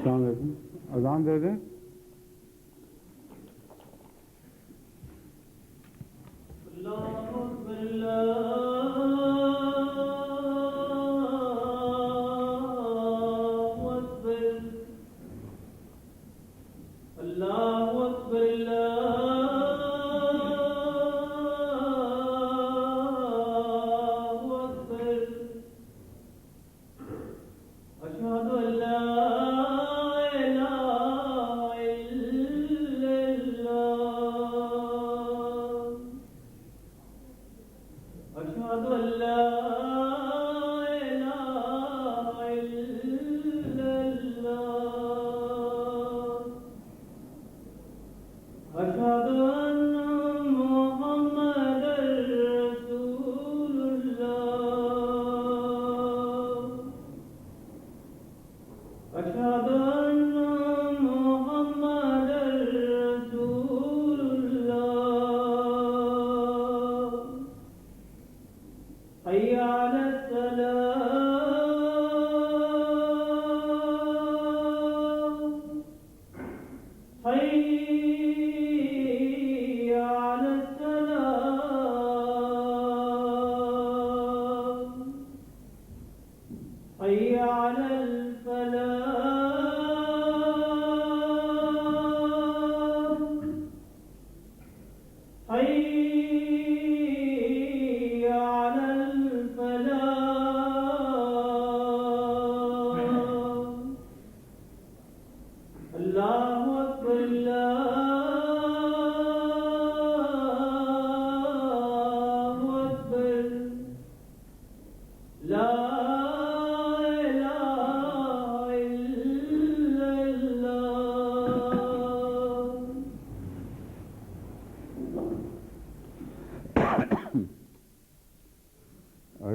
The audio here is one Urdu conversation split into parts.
السلام علیکم. اذان دے دیں.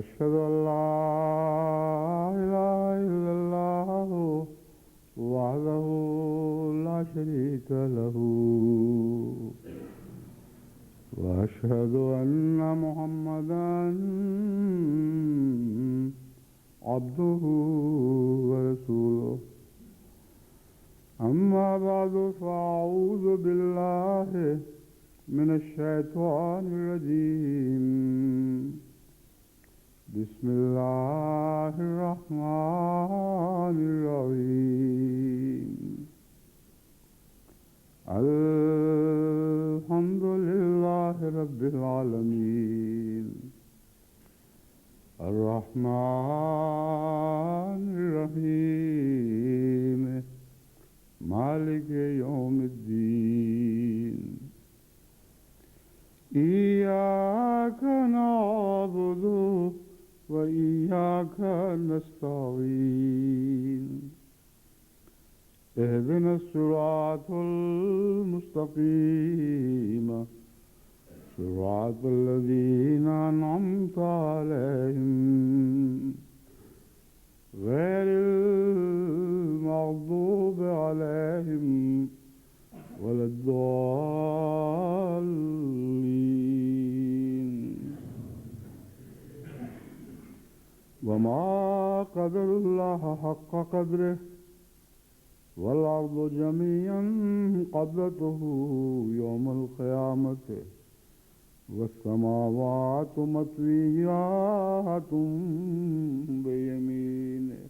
أشهد أن لا إله إلا الله وحده لا شريك له وأشهد أن محمدا عبده ورسوله أما بعد فأعوذ بالله من الشيطان الرجيم بسم الله الرحمن الرحيم الحمد لله رب العالمين الرحمن الرحيم مالك يوم الدين إياك نعبد وإياك نستعين اهدنا الصراط المستقيم صراط الذين أنعمت عليهم غير المغضوب عليهم ولا الضالين. وما قدر الله حق قدره والأرض جميعا قبضته يوم القيامة والسماوات مطويات بيمينه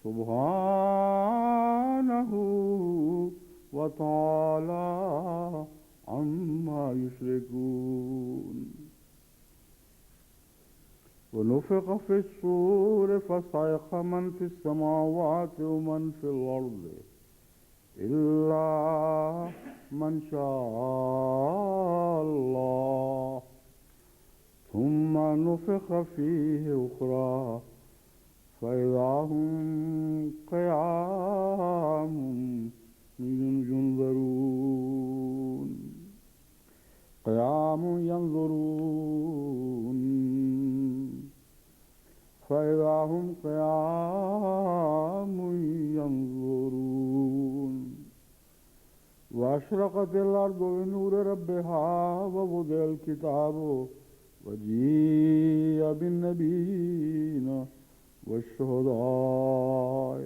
سبحانه وتعالى عما يشركون. ونفخ في الصور فصعق من في السماوات ومن في الأرض إلا من شاء الله ثم نفخ فيه أخرى فإذا هم قيام ينظرون فإذا هم قيام ينظرون. وأشرقت الأرض بنور ربها ووضع الكتاب وجيء بالنبيين والشهداء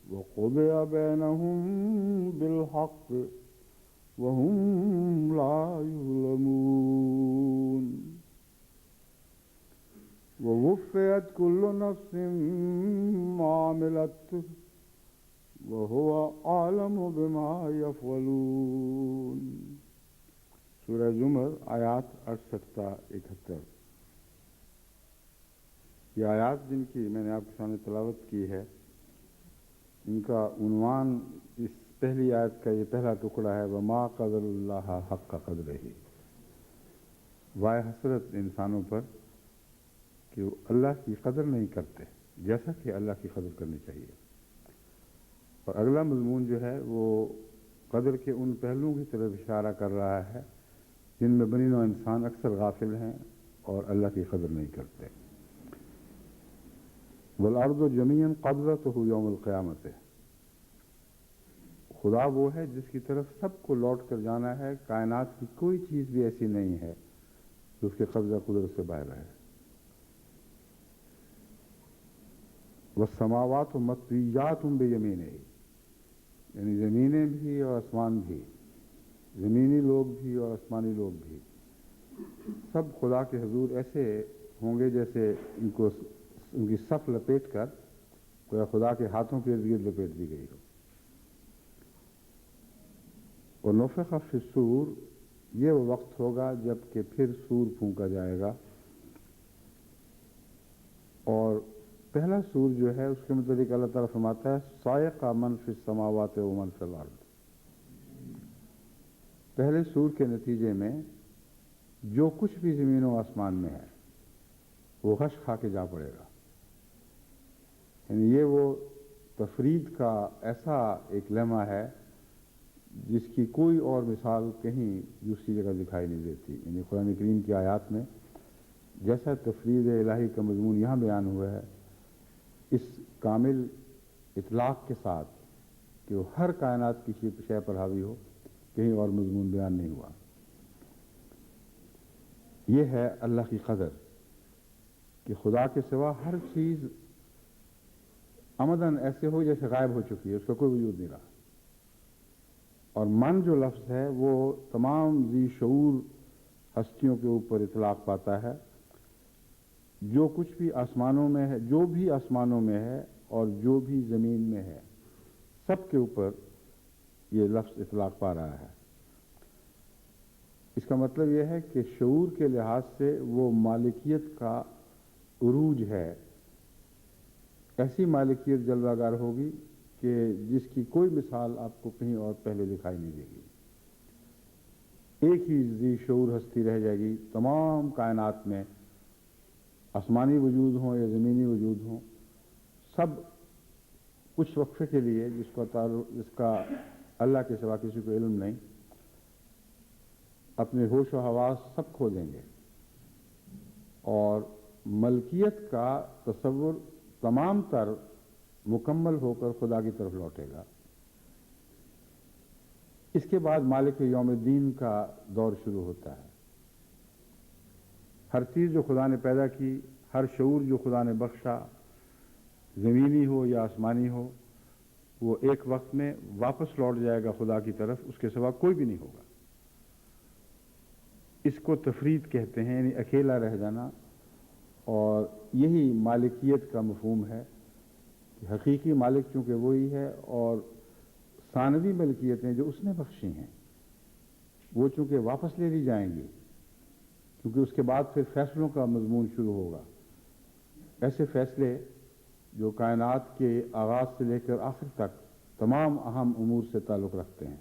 وقضي بينهم بالحق وهم لا يظلمون ووفيت كل نفس ما عملت وهو عالم بما يفعلون. سورہ زمر آیات 68 تا 71. یہ آیات جن کی میں نے آپ کے سامنے تلاوت کی ہے، ان کا عنوان اس پہلی آیت کا یہ پہلا ٹکڑا ہے، وما قدر اللہ حق قدرہ. وائے حسرت انسانوں پر کہ وہ اللہ کی قدر نہیں کرتے جیسا کہ اللہ کی قدر کرنی چاہیے. اور اگلا مضمون جو ہے وہ قدر کے ان پہلوؤں کی طرف اشارہ کر رہا ہے جن میں بنی نوع انسان اکثر غافل ہیں اور اللہ کی قدر نہیں کرتے. والارض جمیعا قبضتہ یوم القیامت. خدا وہ ہے جس کی طرف سب کو لوٹ کر جانا ہے. کائنات کی کوئی چیز بھی ایسی نہیں ہے جو اس کے قبضہ قدرت سے باہر ہے. والسماوات مطویات بیمینہ، یعنی زمینیں بھی اور آسمان بھی، زمینی لوگ بھی اور آسمانی لوگ بھی، سب خدا کے حضور ایسے ہوں گے جیسے ان کی صف لپیٹ کر کوئی خدا کے ہاتھوں کے ارد گرد لپیٹ دی گئی ہو. اور نفخ فی الصور، یہ وہ وقت ہوگا جب کہ پھر سور پھونکا جائے گا. اور پہلا سور جو ہے اس کے متعلق اللہ تعالیٰ فرماتا ہے صاعق من فی السماوات و من فی الارض. پہلے سور کے نتیجے میں جو کچھ بھی زمین و آسمان میں ہے وہ غش کھا کے جا پڑے گا. یعنی یہ وہ تفرید کا ایسا ایک لمحہ ہے جس کی کوئی اور مثال کہیں دوسری جگہ دکھائی نہیں دیتی. یعنی قرآن کریم کی آیات میں جیسا تفرید الہی کا مضمون یہاں بیان ہوا ہے، اس کامل اطلاق کے ساتھ کہ وہ ہر کائنات کی شے پر حاوی ہو، کہیں اور مضمون بیان نہیں ہوا. یہ ہے اللہ کی قدر کہ خدا کے سوا ہر چیز عمدن ایسے ہو جیسے غائب ہو چکی ہے، اس کا کوئی وجود نہیں رہا. اور من جو لفظ ہے وہ تمام ذی شعور ہستیوں کے اوپر اطلاق پاتا ہے. جو کچھ بھی آسمانوں میں ہے، جو بھی آسمانوں میں ہے اور جو بھی زمین میں ہے، سب کے اوپر یہ لفظ اطلاق پا رہا ہے. اس کا مطلب یہ ہے کہ شعور کے لحاظ سے وہ مالکیت کا عروج ہے. ایسی مالکیت جلوہ گر ہوگی کہ جس کی کوئی مثال آپ کو کہیں اور پہلے دکھائی نہیں دے گی. ایک ہی ذی شعور ہستی رہ جائے گی تمام کائنات میں، آسمانی وجود ہوں یا زمینی وجود ہوں، سب کچھ وقفے کے لیے جس کا اللہ کے سوا کسی کو علم نہیں، اپنے ہوش و حواس سب کھو دیں گے اور ملکیت کا تصور تمام تر مکمل ہو کر خدا کی طرف لوٹے گا. اس کے بعد مالک یوم الدین کا دور شروع ہوتا ہے. ہر چیز جو خدا نے پیدا کی، ہر شعور جو خدا نے بخشا، زمینی ہو یا آسمانی ہو، وہ ایک وقت میں واپس لوٹ جائے گا خدا کی طرف، اس کے سوا کوئی بھی نہیں ہوگا. اس کو تفرید کہتے ہیں، یعنی اکیلا رہ جانا. اور یہی مالکیت کا مفہوم ہے کہ حقیقی مالک چونکہ وہی ہے، اور ثانوی ملکیتیں جو اس نے بخشی ہیں وہ چونکہ واپس لے لی جائیں گی، کیونکہ اس کے بعد پھر فیصلوں کا مضمون شروع ہوگا. ایسے فیصلے جو کائنات کے آغاز سے لے کر آخر تک تمام اہم امور سے تعلق رکھتے ہیں،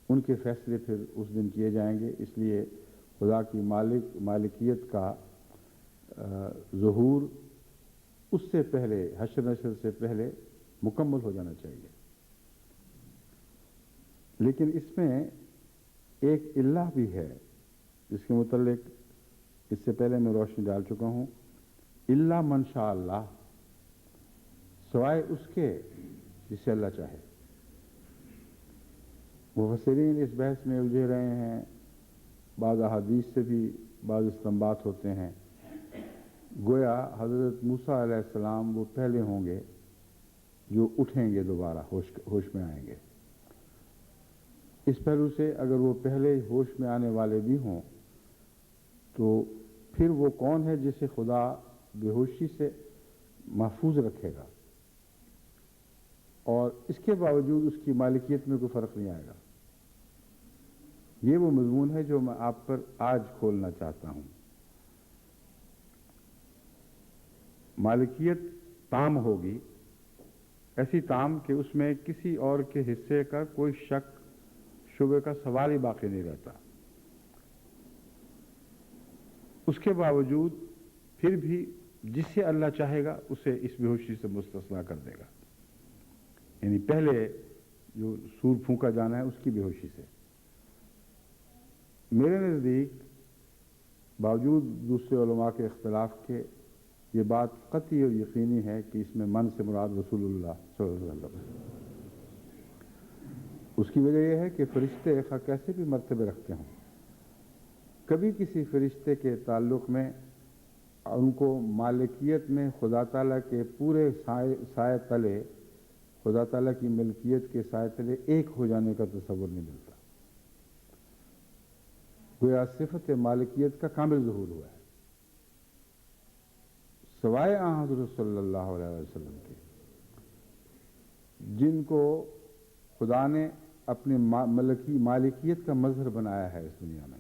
ان کے فیصلے پھر اس دن کیے جائیں گے. اس لیے خدا کی مالکیت کا ظہور اس سے پہلے، حشر نشر سے پہلے مکمل ہو جانا چاہیے. لیکن اس میں ایک علہ بھی ہے جس کے متعلق اس سے پہلے میں روشنی ڈال چکا ہوں. الا من شاء اللہ، سوائے اس کے جسے اللہ چاہے. مفسرین اس بحث میں الجھے رہے ہیں، بعض احادیث سے بھی بعض استنباط ہوتے ہیں. گویا حضرت موسیٰ علیہ السلام وہ پہلے ہوں گے جو اٹھیں گے دوبارہ ہوش میں آئیں گے۔ اس پہلو سے اگر وہ پہلے ہوش میں آنے والے بھی ہوں تو پھر وہ کون ہے جسے خدا بے ہوشی سے محفوظ رکھے گا اور اس کے باوجود اس کی مالکیت میں کوئی فرق نہیں آئے گا۔ یہ وہ مضمون ہے جو میں آپ پر آج کھولنا چاہتا ہوں۔ مالکیت تام ہوگی، ایسی تام کہ اس میں کسی اور کے حصے کا کوئی شک شبے کا سوال ہی باقی نہیں رہتا۔ اس کے باوجود پھر بھی جس سے اللہ چاہے گا اسے اس بے ہوشی سے مستثنا کر دے گا، یعنی پہلے جو سور پھونکا جانا ہے اس کی بے ہوشی سے۔ میرے نزدیک باوجود دوسرے علماء کے اختلاف کے یہ بات قطعی اور یقینی ہے کہ اس میں من سے مراد رسول اللہ صلی اللہ علیہ وسلم ہے۔ اس کی وجہ یہ ہے کہ فرشتے کیسے بھی مرتبے رکھتے ہوں، کبھی کسی فرشتے کے تعلق میں ان کو مالکیت میں خدا تعالیٰ کے پورے سائے تلے، خدا تعالیٰ کی ملکیت کے سائے تلے ایک ہو جانے کا تصور نہیں ملتا۔ گویا صفت مالکیت کا کامل ظہور ہوا ہے، سوائے آن حضرت صلی اللہ علیہ وسلم کے، جن کو خدا نے اپنے مالکیت کا مظہر بنایا ہے اس دنیا میں،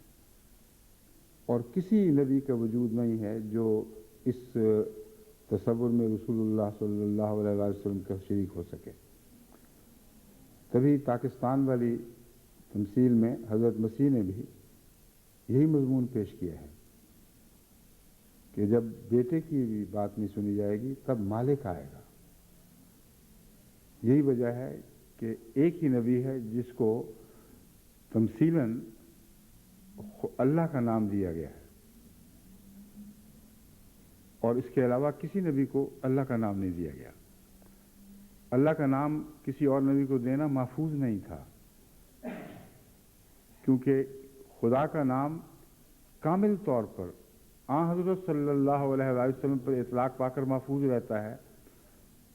اور کسی نبی کا وجود نہیں ہے جو اس تصور میں رسول اللہ صلی اللہ علیہ وسلم کا شریک ہو سکے۔ تبھی پاکستان والی تمثیل میں حضرت مسیح نے بھی یہی مضمون پیش کیا ہے کہ جب بیٹے کی بھی بات نہیں سنی جائے گی تب مالک آئے گا۔ یہی وجہ ہے کہ ایک ہی نبی ہے جس کو تمثیلاً اللہ کا نام دیا گیا ہے، اور اس کے علاوہ کسی نبی کو اللہ کا نام نہیں دیا گیا۔ اللہ کا نام کسی اور نبی کو دینا محفوظ نہیں تھا، کیونکہ خدا کا نام کامل طور پر آن حضرت صلی اللہ علیہ وسلم پر اطلاق پا کر محفوظ رہتا ہے،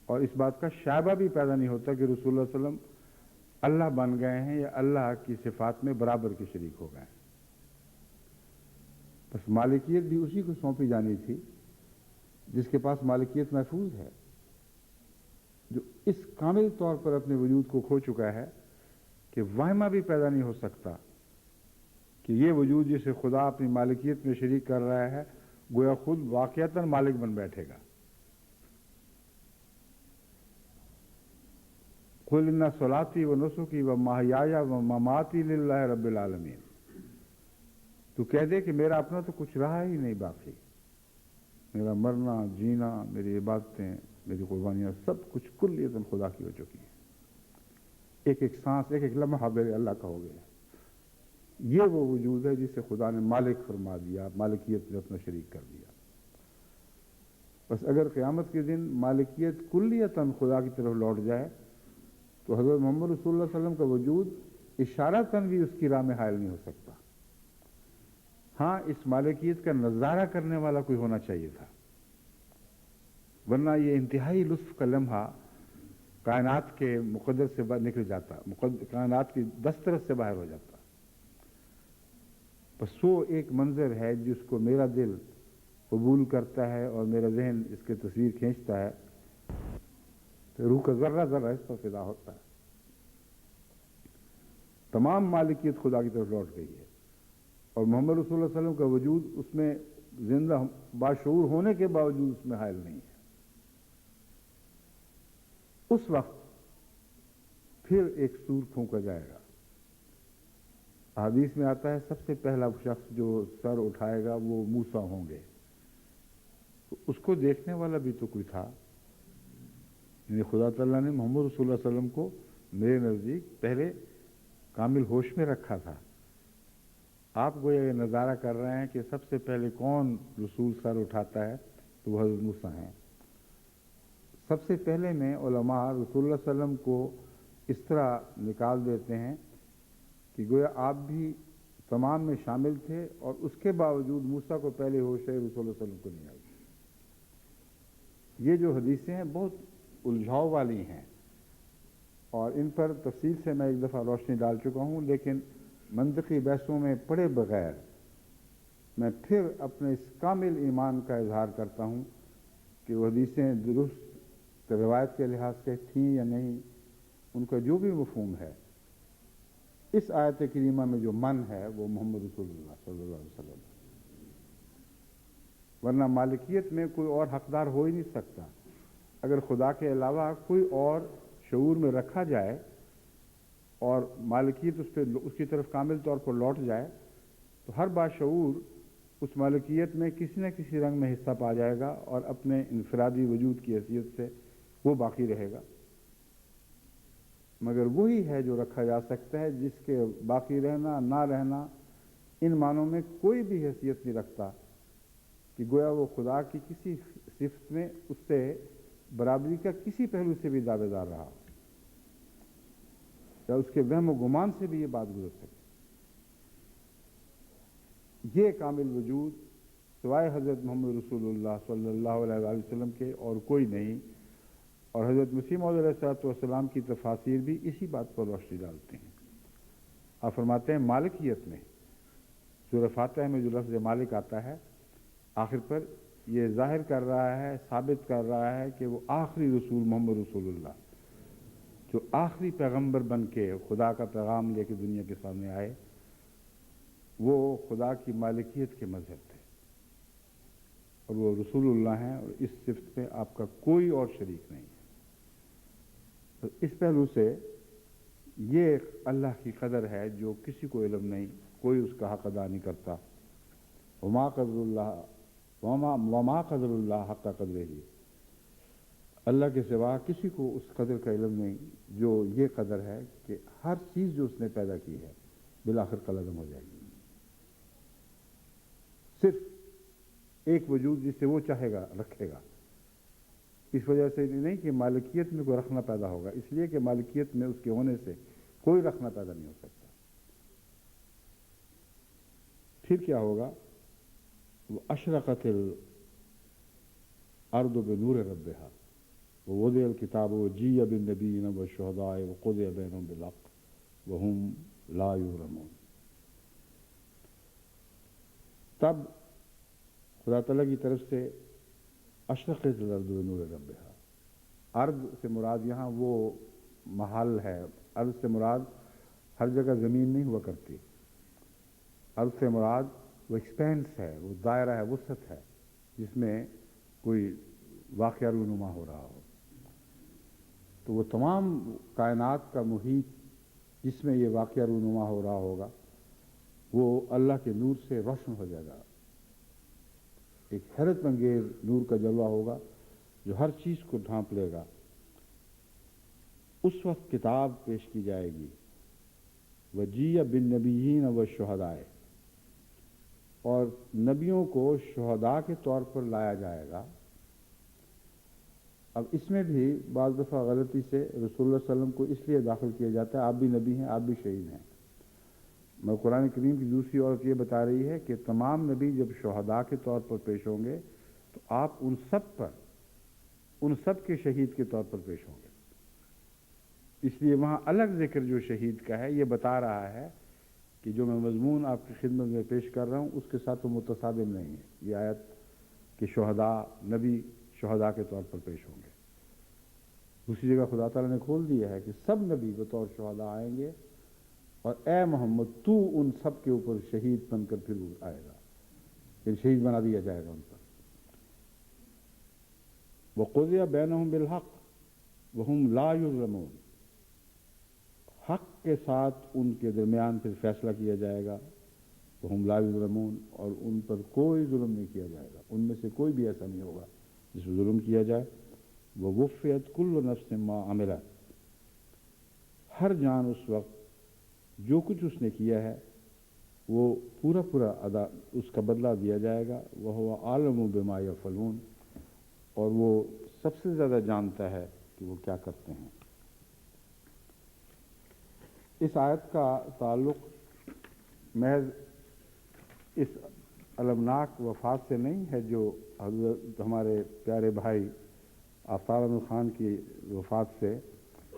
اور اس بات کا شائبہ بھی پیدا نہیں ہوتا کہ رسول اللہ صلی اللہ علیہ وسلم اللہ بن گئے ہیں یا اللہ کی صفات میں برابر کے شریک ہو گئے ہیں۔ بس مالکیت بھی اسی کو سونپی جانی تھی جس کے پاس مالکیت محفوظ ہے، جو اس کامل طور پر اپنے وجود کو کھو چکا ہے کہ واہمہ بھی پیدا نہیں ہو سکتا کہ یہ وجود جسے خدا اپنی مالکیت میں شریک کر رہا ہے گویا خود واقعتاً مالک بن بیٹھے گا۔ قُلْ إِنَّ صَلَاتِي وَنُسُكِي وَمَحْيَايَ وَمَمَاتِي لِلَّهِ رَبِّ الْعَالَمِينَ۔ تو کہہ دے کہ میرا اپنا تو کچھ رہا ہی نہیں باقی، میرا مرنا جینا، میری عبادتیں، میری قربانیاں، سب کچھ کلیتاً خدا کی ہو چکی ہے۔ ایک ایک سانس، ایک ایک لمحہ میرے اللہ کا ہو گیا۔ یہ وہ وجود ہے جسے خدا نے مالک فرما دیا، مالکیت میں اپنا شریک کر دیا۔ بس اگر قیامت کے دن مالکیت کلیتاً خدا کی طرف لوٹ جائے تو حضرت محمد رسول اللہ صلی اللہ علیہ وسلم کا وجود اشارتاً بھی اس کی راہ میں حائل نہیں ہو سکتا۔ ہاں، اس مالکیت کا نظارہ کرنے والا کوئی ہونا چاہیے تھا، ورنہ یہ انتہائی لطف کا لمحہ کائنات کے مقدر سے نکل جاتا، کائنات کی دسترس سے باہر ہو جاتا۔ بس وہ ایک منظر ہے جس کو میرا دل قبول کرتا ہے اور میرا ذہن اس کی تصویر کھینچتا ہے تو روح کا ذرہ ذرہ اس پر فدا ہوتا ہے۔ تمام مالکیت خدا کی طرف لوٹ گئی ہے، اور محمد رسول اللہ صلی اللہ علیہ وسلم کا وجود اس میں زندہ باشعور ہونے کے باوجود اس میں حائل نہیں ہے۔ اس وقت پھر ایک سور پھونکا جائے گا۔ حدیث میں آتا ہے سب سے پہلا شخص جو سر اٹھائے گا وہ موسیٰ ہوں گے۔ تو اس کو دیکھنے والا بھی تو کوئی تھا، یعنی خدا تعالیٰ نے محمد رسول اللہ علیہ وسلم کو میرے نزدیک پہلے کامل ہوش میں رکھا تھا۔ آپ گویا یہ نظارہ کر رہے ہیں کہ سب سے پہلے کون رسول سر اٹھاتا ہے تو وہ حضرت موسیٰ ہیں۔ سب سے پہلے میں علماء رسول اللہ صلی اللہ علیہ وسلم کو اس طرح نکال دیتے ہیں کہ گویا آپ بھی تمام میں شامل تھے، اور اس کے باوجود موسیٰ کو پہلے ہوش ہے، رسول اللہ صلی اللہ علیہ وسلم کو نہیں آئی۔ یہ جو حدیثیں ہیں بہت الجھاؤ والی ہیں اور ان پر تفصیل سے میں ایک دفعہ روشنی ڈال چکا ہوں، لیکن منطقی بحثوں میں پڑے بغیر میں پھر اپنے اس کامل ایمان کا اظہار کرتا ہوں کہ وہ حدیثیں درست روایت کے لحاظ سے تھیں یا نہیں، ان کا جو بھی مفہوم ہے اس آیت کریمہ میں جو من ہے وہ محمد رسول اللہ صلی اللہ علیہ وسلم ہے، ورنہ مالکیت میں کوئی اور حقدار ہو ہی نہیں سکتا۔ اگر خدا کے علاوہ کوئی اور شعور میں رکھا جائے اور مالکیت اس کی طرف کامل طور پر لوٹ جائے تو ہر باشعور اس مالکیت میں کسی نہ کسی رنگ میں حصہ پا جائے گا اور اپنے انفرادی وجود کی حیثیت سے وہ باقی رہے گا، مگر وہی ہے جو رکھا جا سکتا ہے جس کے باقی رہنا نہ رہنا ان معنوں میں کوئی بھی حیثیت نہیں رکھتا کہ گویا وہ خدا کی کسی صفت میں اس سے برابری کا کسی پہلو سے بھی دعوے دار رہا یا اس کے وہم و گمان سے بھی یہ بات گزر سکے۔ یہ کامل وجود سوائے حضرت محمد رسول اللہ صلی اللہ علیہ وآلہ وسلم کے اور کوئی نہیں، اور حضرت مسیح موعود علیہ الصلوۃ والسلام کی تفاسیر بھی اسی بات پر روشنی ڈالتے ہیں۔ آپ فرماتے ہیں مالکیت میں سورہ فاتحہ میں جو لفظ مالک آتا ہے آخر پر یہ ظاہر کر رہا ہے، ثابت کر رہا ہے کہ وہ آخری رسول محمد رسول اللہ جو آخری پیغمبر بن کے خدا کا پیغام لے کے دنیا کے سامنے آئے، وہ خدا کی مالکیت کے مظہر تھے اور وہ رسول اللہ ہیں، اور اس صفت میں آپ کا کوئی اور شریک نہیں ہے۔ تو اس پہلو سے یہ اللہ کی قدر ہے جو کسی کو علم نہیں، کوئی اس کا حق ادا نہیں کرتا۔ وما قدر اللہ حق قدرہ، اللہ کے سوا کسی کو اس قدر کا علم نہیں جو یہ قدر ہے کہ ہر چیز جو اس نے پیدا کی ہے بالآخر قلعدم ہو جائے گی، صرف ایک وجود جسے وہ چاہے گا رکھے گا۔ اس وجہ سے نہیں کہ مالکیت میں کوئی رکھنا پیدا ہوگا، اس لیے کہ مالکیت میں اس کے ہونے سے کوئی رکھنا پیدا نہیں ہو سکتا۔ پھر کیا ہوگا؟ وہ اشرقت الارض بنور ربها ووضع الکتاب وجیء بالنبیین والشہداء وقضی بینہم بالحق وہم لا یظلمون۔ تب خدا تعالیٰ کی طرف سے اشرقت الارض بنور ربها، ارض سے مراد یہاں وہ محل ہے، ارض سے مراد ہر جگہ زمین نہیں ہوا کرتی، ارض سے مراد وہ ایکسپینس ہے، وہ دائرہ ہے، وسعت ہے جس میں کوئی واقعہ رونما ہو رہا ہو۔ تو وہ تمام کائنات کا محیط جس میں یہ واقعہ رونما ہو رہا ہوگا وہ اللہ کے نور سے روشن ہو جائے گا، ایک حیرت انگیز نور کا جلوہ ہوگا جو ہر چیز کو ڈھانپ لے گا۔ اس وقت کتاب پیش کی جائے گی، وجیء بالنبیین والشہداء، اور نبیوں کو شہداء کے طور پر لایا جائے گا۔ اب اس میں بھی بعض دفعہ غلطی سے رسول اللہ صلی اللہ علیہ وسلم کو اس لیے داخل کیا جاتا ہے آپ بھی نبی ہیں، آپ بھی شہید ہیں۔ میں قرآن کریم کی دوسری عورت یہ بتا رہی ہے کہ تمام نبی جب شہداء کے طور پر پیش ہوں گے تو آپ ان سب کے شہید کے طور پر پیش ہوں گے، اس لیے وہاں الگ ذکر جو شہید کا ہے یہ بتا رہا ہے کہ جو میں مضمون آپ کی خدمت میں پیش کر رہا ہوں اس کے ساتھ وہ متصادم نہیں ہے۔ یہ آیت کہ شہداء نبی شہداء کے طور پر پیش ہوں گے، دوسری جگہ خدا تعالیٰ نے کھول دیا ہے کہ سب نبی بطور شہداء آئیں گے اور اے محمد تو ان سب کے اوپر شہید بن کر پھر آئے گا، یعنی شہید بنا دیا جائے گا ان پر۔ وَقُضِیَ بَیْنَهُم بِالْحَقِّ وَهُمْ لَا یظلمون، حق کے ساتھ ان کے درمیان پھر فیصلہ کیا جائے گا، وَهُمْ لَا یظلمون، اور ان پر کوئی ظلم نہیں کیا جائے گا، ان میں سے کوئی بھی ایسا نہیں ہوگا جس پر ظلم کیا جائے۔ وَوُفِّیَتْ كُلُّ نَفْسٍ مَّا عَمِلَتْ، ہر جان اس وقت جو کچھ اس نے کیا ہے وہ پورا اس کا بدلہ دیا جائے گا۔ وَهُوَ أَعْلَمُ بِمَا يَفْعَلُونَ، اور وہ سب سے زیادہ جانتا ہے کہ وہ کیا کرتے ہیں۔ اس آیت کا تعلق محض اس المناک وفات سے نہیں ہے جو حضرت ہمارے پیارے بھائی آفتاب احمد خان کی وفات سے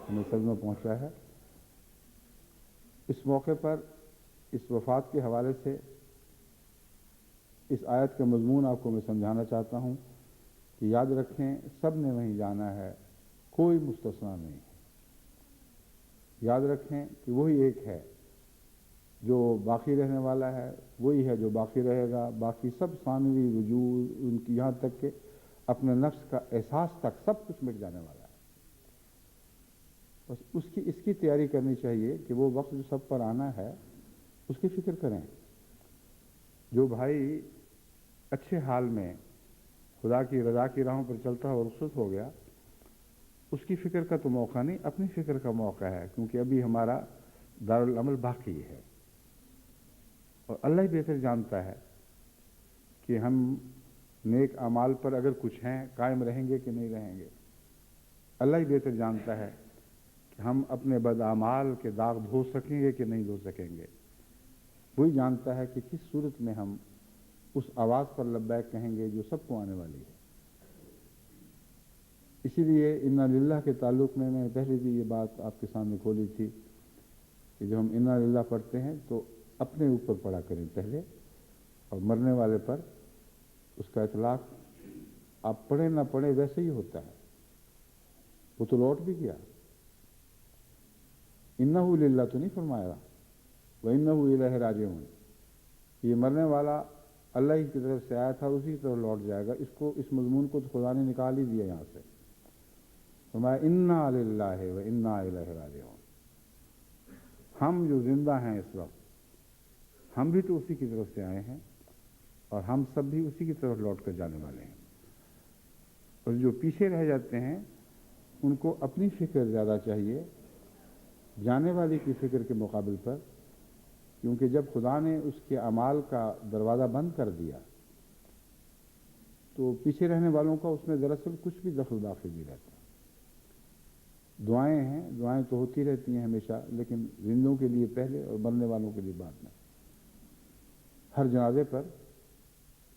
ہمیں صدمہ پہنچا ہے۔ اس موقع پر اس وفات کے حوالے سے اس آیت کا مضمون آپ کو میں سمجھانا چاہتا ہوں کہ یاد رکھیں سب نے وہیں جانا ہے، کوئی مستثنا نہیں ہے۔ یاد رکھیں کہ وہی ایک ہے جو باقی رہنے والا ہے، وہی ہے جو باقی رہے گا، باقی سب ثانوی وجود ان کی یہاں تک کہ اپنے نفس کا احساس تک سب کچھ مٹ جانے والا ہے۔ بس اس کی تیاری کرنی چاہیے کہ وہ وقت جو سب پر آنا ہے اس کی فکر کریں۔ جو بھائی اچھے حال میں خدا کی رضا کی راہوں پر چلتا ہوا رخصت ہو گیا، اس کی فکر کا تو موقع نہیں، اپنی فکر کا موقع ہے، کیونکہ ابھی ہمارا دارالعمل باقی ہے اور اللہ ہی بہتر جانتا ہے کہ ہم نیک اعمال پر اگر کچھ ہیں قائم رہیں گے کہ نہیں رہیں گے۔ اللہ ہی بہتر جانتا ہے کہ ہم اپنے بد اعمال کے داغ دھو سکیں گے کہ نہیں دھو سکیں گے۔ وہی جانتا ہے کہ کس صورت میں ہم اس آواز پر لبیک کہیں گے جو سب کو آنے والی ہے۔ اسی لیے انا للہ کے تعلق میں نے پہلے بھی یہ بات آپ کے سامنے کھولی تھی کہ جب ہم انا للہ پڑھتے ہیں تو اپنے اوپر پڑھا کریں پہلے، اور مرنے والے پر اس کا اطلاق آپ پڑھیں نہ پڑھیں ویسے ہی ہوتا ہے، وہ تو لوٹ بھی گیا۔ انہو للہ تو نہیں فرمایا، وانہو الیہ راجعون، یہ مرنے والا اللہ ہی کی طرف سے آیا تھا، اسی کی طرف لوٹ جائے گا۔ اس مضمون کو تو خدا نے نکال ہی دیا یہاں سے، فرمایا انا للہ وانا الیہ راجعون۔ ہم جو زندہ ہیں اس وقت، ہم بھی تو اسی کی طرف سے آئے ہیں اور ہم سب بھی اسی کی طرف لوٹ کر جانے والے ہیں۔ اور جو پیچھے رہ جاتے ہیں ان کو اپنی فکر زیادہ چاہیے جانے والی کی فکر کے مقابل پر، کیونکہ جب خدا نے اس کے اعمال کا دروازہ بند کر دیا تو پیچھے رہنے والوں کا اس میں دراصل کچھ بھی دخل باقی نہیں رہتا۔ دعائیں ہیں، دعائیں تو ہوتی رہتی ہیں ہمیشہ، لیکن زندوں کے لیے پہلے اور مرنے والوں کے لیے بعد میں۔ ہر جنازے پر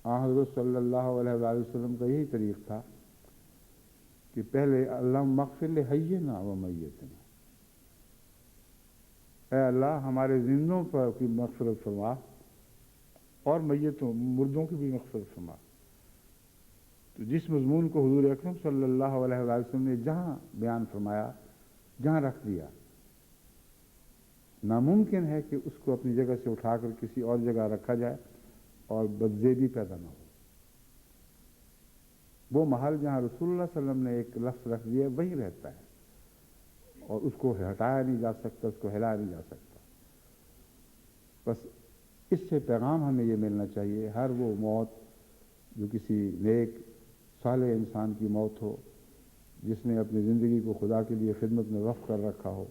حضرت صلی اللہ علیہ وآلہ وسلم کا یہی طریق تھا کہ پہلے اللہم اغفر لحینا و میتنا، اے اللہ ہمارے زندوں پر کی مغفرت فرما اور میتوں مردوں کی بھی مغفرت فرما۔ تو جس مضمون کو حضور اکرم صلی اللہ علیہ وآلہ وسلم نے جہاں بیان فرمایا، جہاں رکھ دیا، ناممکن ہے کہ اس کو اپنی جگہ سے اٹھا کر کسی اور جگہ رکھا جائے اور بدزیدی پیدا نہ ہو۔ وہ محل جہاں رسول اللہ صلی اللہ علیہ وسلم نے ایک لفظ رکھ دیا وہی رہتا ہے اور اس کو ہٹایا نہیں جا سکتا، اس کو ہلایا نہیں جا سکتا۔ بس اس سے پیغام ہمیں یہ ملنا چاہیے، ہر وہ موت جو کسی نیک صالح انسان کی موت ہو، جس نے اپنی زندگی کو خدا کے لیے خدمت میں وقف کر رکھا ہو،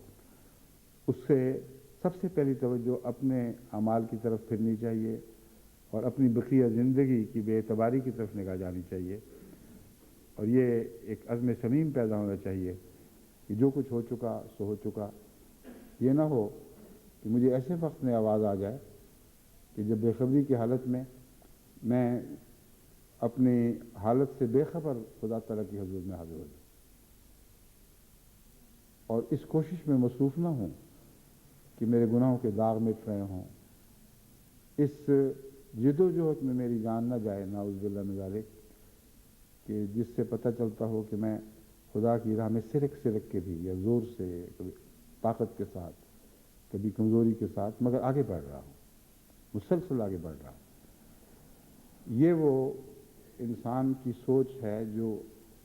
اس سے سب سے پہلی توجہ اپنے اعمال کی طرف پھرنی چاہیے اور اپنی بقیہ زندگی کی بے اعتباری کی طرف نگاہ جانی چاہیے، اور یہ ایک عزم صمیم پیدا ہونا چاہیے کہ جو کچھ ہو چکا سو ہو چکا۔ یہ نہ ہو کہ مجھے ایسے وقت میں آواز آ جائے کہ جب بے خبری کی حالت میں میں اپنی حالت سے بے خبر خدا تعالیٰ کی حضور میں حاضر ہو جاؤں اور اس کوشش میں مصروف نہ ہوں کہ میرے گناہوں کے داغ مٹ رہے ہوں، اس جد و جہد میں میری جان نہ جائے نعوذ باللہ من ذالک، کہ جس سے پتہ چلتا ہو کہ میں خدا کی راہ میں سرک کے بھی یا زور سے، کبھی طاقت کے ساتھ، کبھی کمزوری کے ساتھ، مگر آگے بڑھ رہا ہوں، مسلسل آگے بڑھ رہا ہوں۔ یہ وہ انسان کی سوچ ہے جو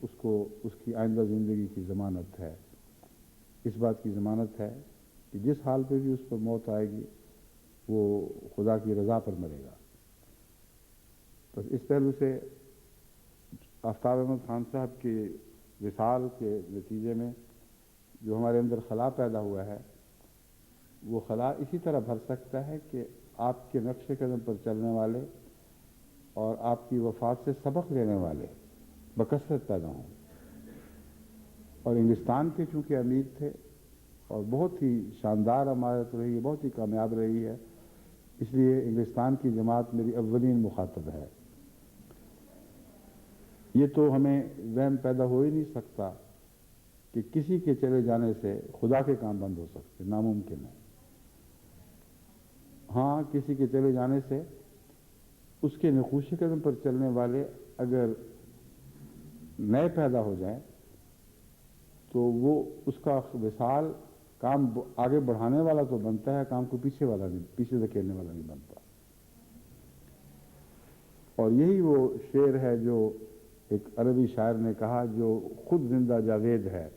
اس کی آئندہ زندگی کی ضمانت ہے، اس بات کی ضمانت ہے کہ جس حال پہ بھی اس پر موت آئے گی وہ خدا کی رضا پر مرے گا۔ بس اس پہلو سے آفتاب احمد خان صاحب کے وصال کے نتیجے میں جو ہمارے اندر خلا پیدا ہوا ہے، وہ خلا اسی طرح بھر سکتا ہے کہ آپ کے نقش قدم پر چلنے والے اور آپ کی وفات سے سبق لینے والے بکثرت پیدا ہوں۔ اور انگلستان کے چونکہ امیر تھے اور بہت ہی شاندار عمارت رہی ہے، بہت ہی کامیاب رہی ہے، اس لیے انگلستان کی جماعت میری اولین مخاطب ہے۔ یہ تو ہمیں وہم پیدا ہو ہی نہیں سکتا کہ کسی کے چلے جانے سے خدا کے کام بند ہو سکتے، ناممکن ہے۔ ہاں، کسی کے چلے جانے سے اس کے نقوش قدم پر چلنے والے اگر نئے پیدا ہو جائیں تو وہ اس کا وصال کام آگے بڑھانے والا تو بنتا ہے، کام کو پیچھے دھکیلنے والا نہیں بنتا۔ اور یہی وہ شعر ہے جو ایک عربی شاعر نے کہا، جو خود زندہ جاوید ہے،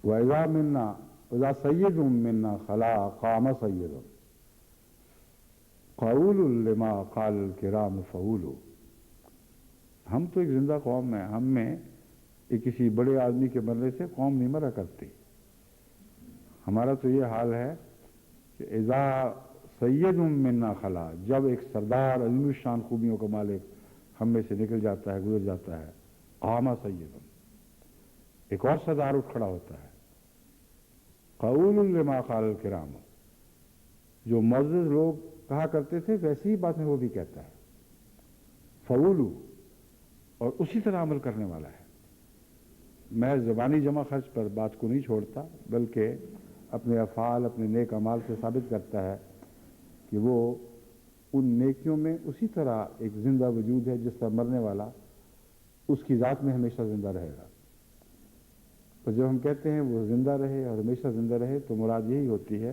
وَإِذَا مِنَّا وَإِذَا سَيِّدٌ مِنَّا خَلَا قَامَ سَيِّدٌ قَوْلٌ لِمَا قَالَ الْكِرَامُ فَعُولُ۔ ہم تو ایک زندہ قوم ہیں، ہم میں ایک کسی بڑے آدمی کے مرنے سے قوم نہیں مرا کرتی۔ ہمارا تو یہ حال ہے کہ اذا سید منا خلا، جب ایک سردار عظیم الشان خوبیوں کا مالک ہم میں سے نکل جاتا ہے، گزر جاتا ہے، قام سید، ایک اور سردار اٹھ کھڑا ہوتا ہے۔ قول لما قال الکرام، جو معزز لوگ کہا کرتے تھے ویسی ہی باتیں وہ بھی کہتا ہے، فعولو، اور اسی طرح عمل کرنے والا ہے۔ میں زبانی جمع خرچ پر بات کو نہیں چھوڑتا، بلکہ اپنے افعال، اپنے نیک اعمال سے ثابت کرتا ہے کہ وہ ان نیکیوں میں اسی طرح ایک زندہ وجود ہے جس طرح مرنے والا اس کی ذات میں ہمیشہ زندہ رہے گا۔ تو جب ہم کہتے ہیں وہ زندہ رہے اور ہمیشہ زندہ رہے تو مراد یہی ہوتی ہے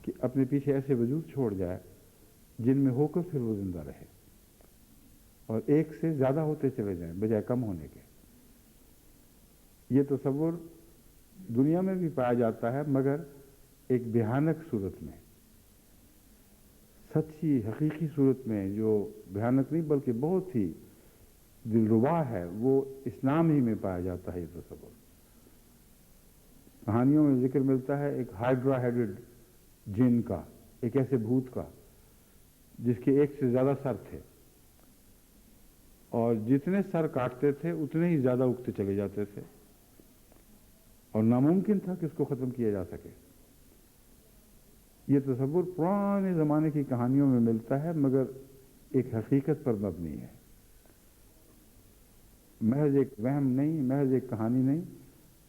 کہ اپنے پیچھے ایسے وجود چھوڑ جائے جن میں ہو کر پھر وہ زندہ رہے، اور ایک سے زیادہ ہوتے چلے جائیں بجائے کم ہونے کے۔ یہ تصور دنیا میں بھی پایا جاتا ہے، مگر ایک بھیانک صورت میں، سچی حقیقی صورت میں، جو بھیانک نہیں بلکہ بہت ہی دلربا ہے، وہ اسلام ہی میں پایا جاتا ہے۔ یہ تصور کہانیوں میں ذکر ملتا ہے ایک ہائیڈرا ہیڈڈ جن کا، ایک ایسے بھوت کا جس کے ایک سے زیادہ سر تھے، اور جتنے سر کاٹتے تھے اتنے ہی زیادہ اگتے چلے جاتے تھے، اور ناممکن تھا کہ اس کو ختم کیا جا سکے۔ یہ تصور پرانے زمانے کی کہانیوں میں ملتا ہے، مگر ایک حقیقت پر مبنی ہے، محض ایک وہم نہیں، محض ایک کہانی نہیں۔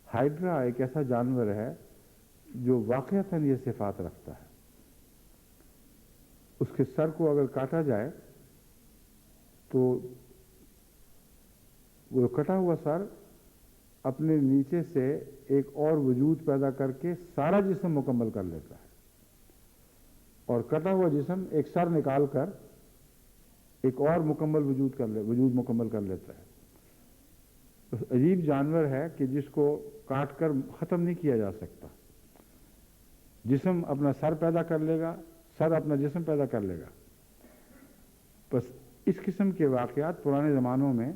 ہائیڈرا ایک ایسا جانور ہے جو واقعتاً یہ صفات رکھتا ہے۔ اس کے سر کو اگر کاٹا جائے تو وہ کٹا ہوا سر اپنے نیچے سے ایک اور وجود پیدا کر کے سارا جسم مکمل کر لیتا ہے، اور کٹا ہوا جسم ایک سر نکال کر ایک اور وجود مکمل کر لیتا ہے۔ عجیب جانور ہے کہ جس کو کاٹ کر ختم نہیں کیا جا سکتا۔ جسم اپنا سر پیدا کر لے گا، سر اپنا جسم پیدا کر لے گا۔ بس اس قسم کے واقعات پرانے زمانوں میں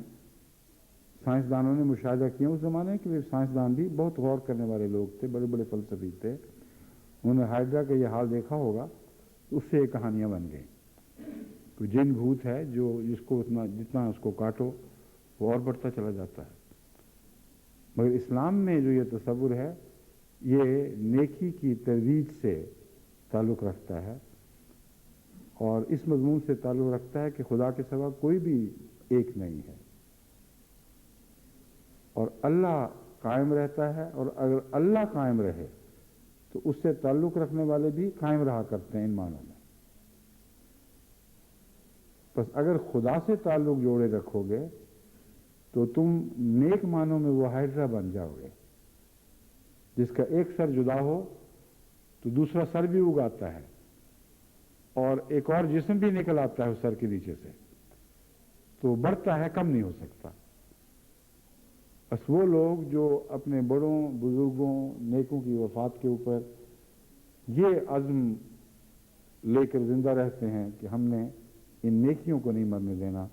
سائنسدانوں نے مشاہدہ کیا۔ اس زمانے کے سائنسدان بھی بہت غور کرنے والے لوگ تھے، بڑے بڑے فلسفی تھے، انہوں نے ہائیڈرا کا یہ حال دیکھا ہوگا، اس سے یہ کہانیاں بن گئیں۔ کوئی جن بھوت ہے جو جس کو جتنا اس کو کاٹو وہ اور بڑھتا چلا جاتا ہے۔ مگر اسلام میں جو یہ تصور ہے یہ نیکی کی ترویج سے تعلق رکھتا ہے، اور اس مضمون سے تعلق رکھتا ہے کہ خدا کے سوا کوئی بھی ایک نہیں ہے، اور اللہ قائم رہتا ہے، اور اگر اللہ قائم رہے تو اس سے تعلق رکھنے والے بھی قائم رہا کرتے ہیں ان معنوں میں۔ بس اگر خدا سے تعلق جوڑے رکھو گے تو تم نیک معنوں میں وہ ہائیڈرا بن جاؤ گے جس کا ایک سر جدا ہو تو دوسرا سر بھی اگاتا ہے، اور ایک اور جسم بھی نکل آتا ہے اس سر کے نیچے سے، تو بڑھتا ہے، کم نہیں ہو سکتا۔ بس وہ لوگ جو اپنے بڑوں بزرگوں نیکوں کی وفات کے اوپر یہ عزم لے کر زندہ رہتے ہیں کہ ہم نے ان نیکیوں کو نہیں مرنے دینا،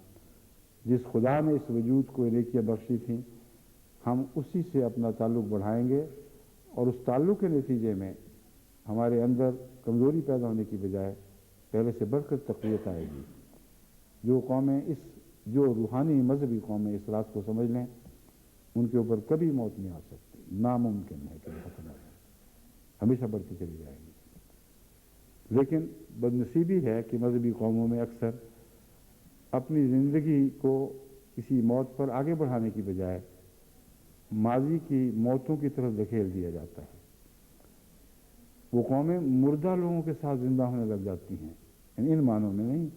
جس خدا نے اس وجود کو نیکیاں بخشی تھیں، ہم اسی سے اپنا تعلق بڑھائیں گے، اور اس تعلق کے نتیجے میں ہمارے اندر کمزوری پیدا ہونے کی بجائے پہلے سے بڑھ کر تقویت آئے گی۔ جو روحانی مذہبی قومیں اس رات کو سمجھ لیں، ان کے اوپر کبھی موت نہیں آ سکتی، ناممکن ہے کہ وہ ختم ہو جائے، ہمیشہ بڑھتی چلی جائے گی۔ لیکن بدنصیبی ہے کہ مذہبی قوموں میں اکثر اپنی زندگی کو کسی موت پر آگے بڑھانے کی بجائے ماضی کی موتوں کی طرف دھکیل دیا جاتا ہے۔ وہ قومیں مردہ لوگوں کے ساتھ زندہ ہونے لگ جاتی ہیں، ان معنوں میں نہیں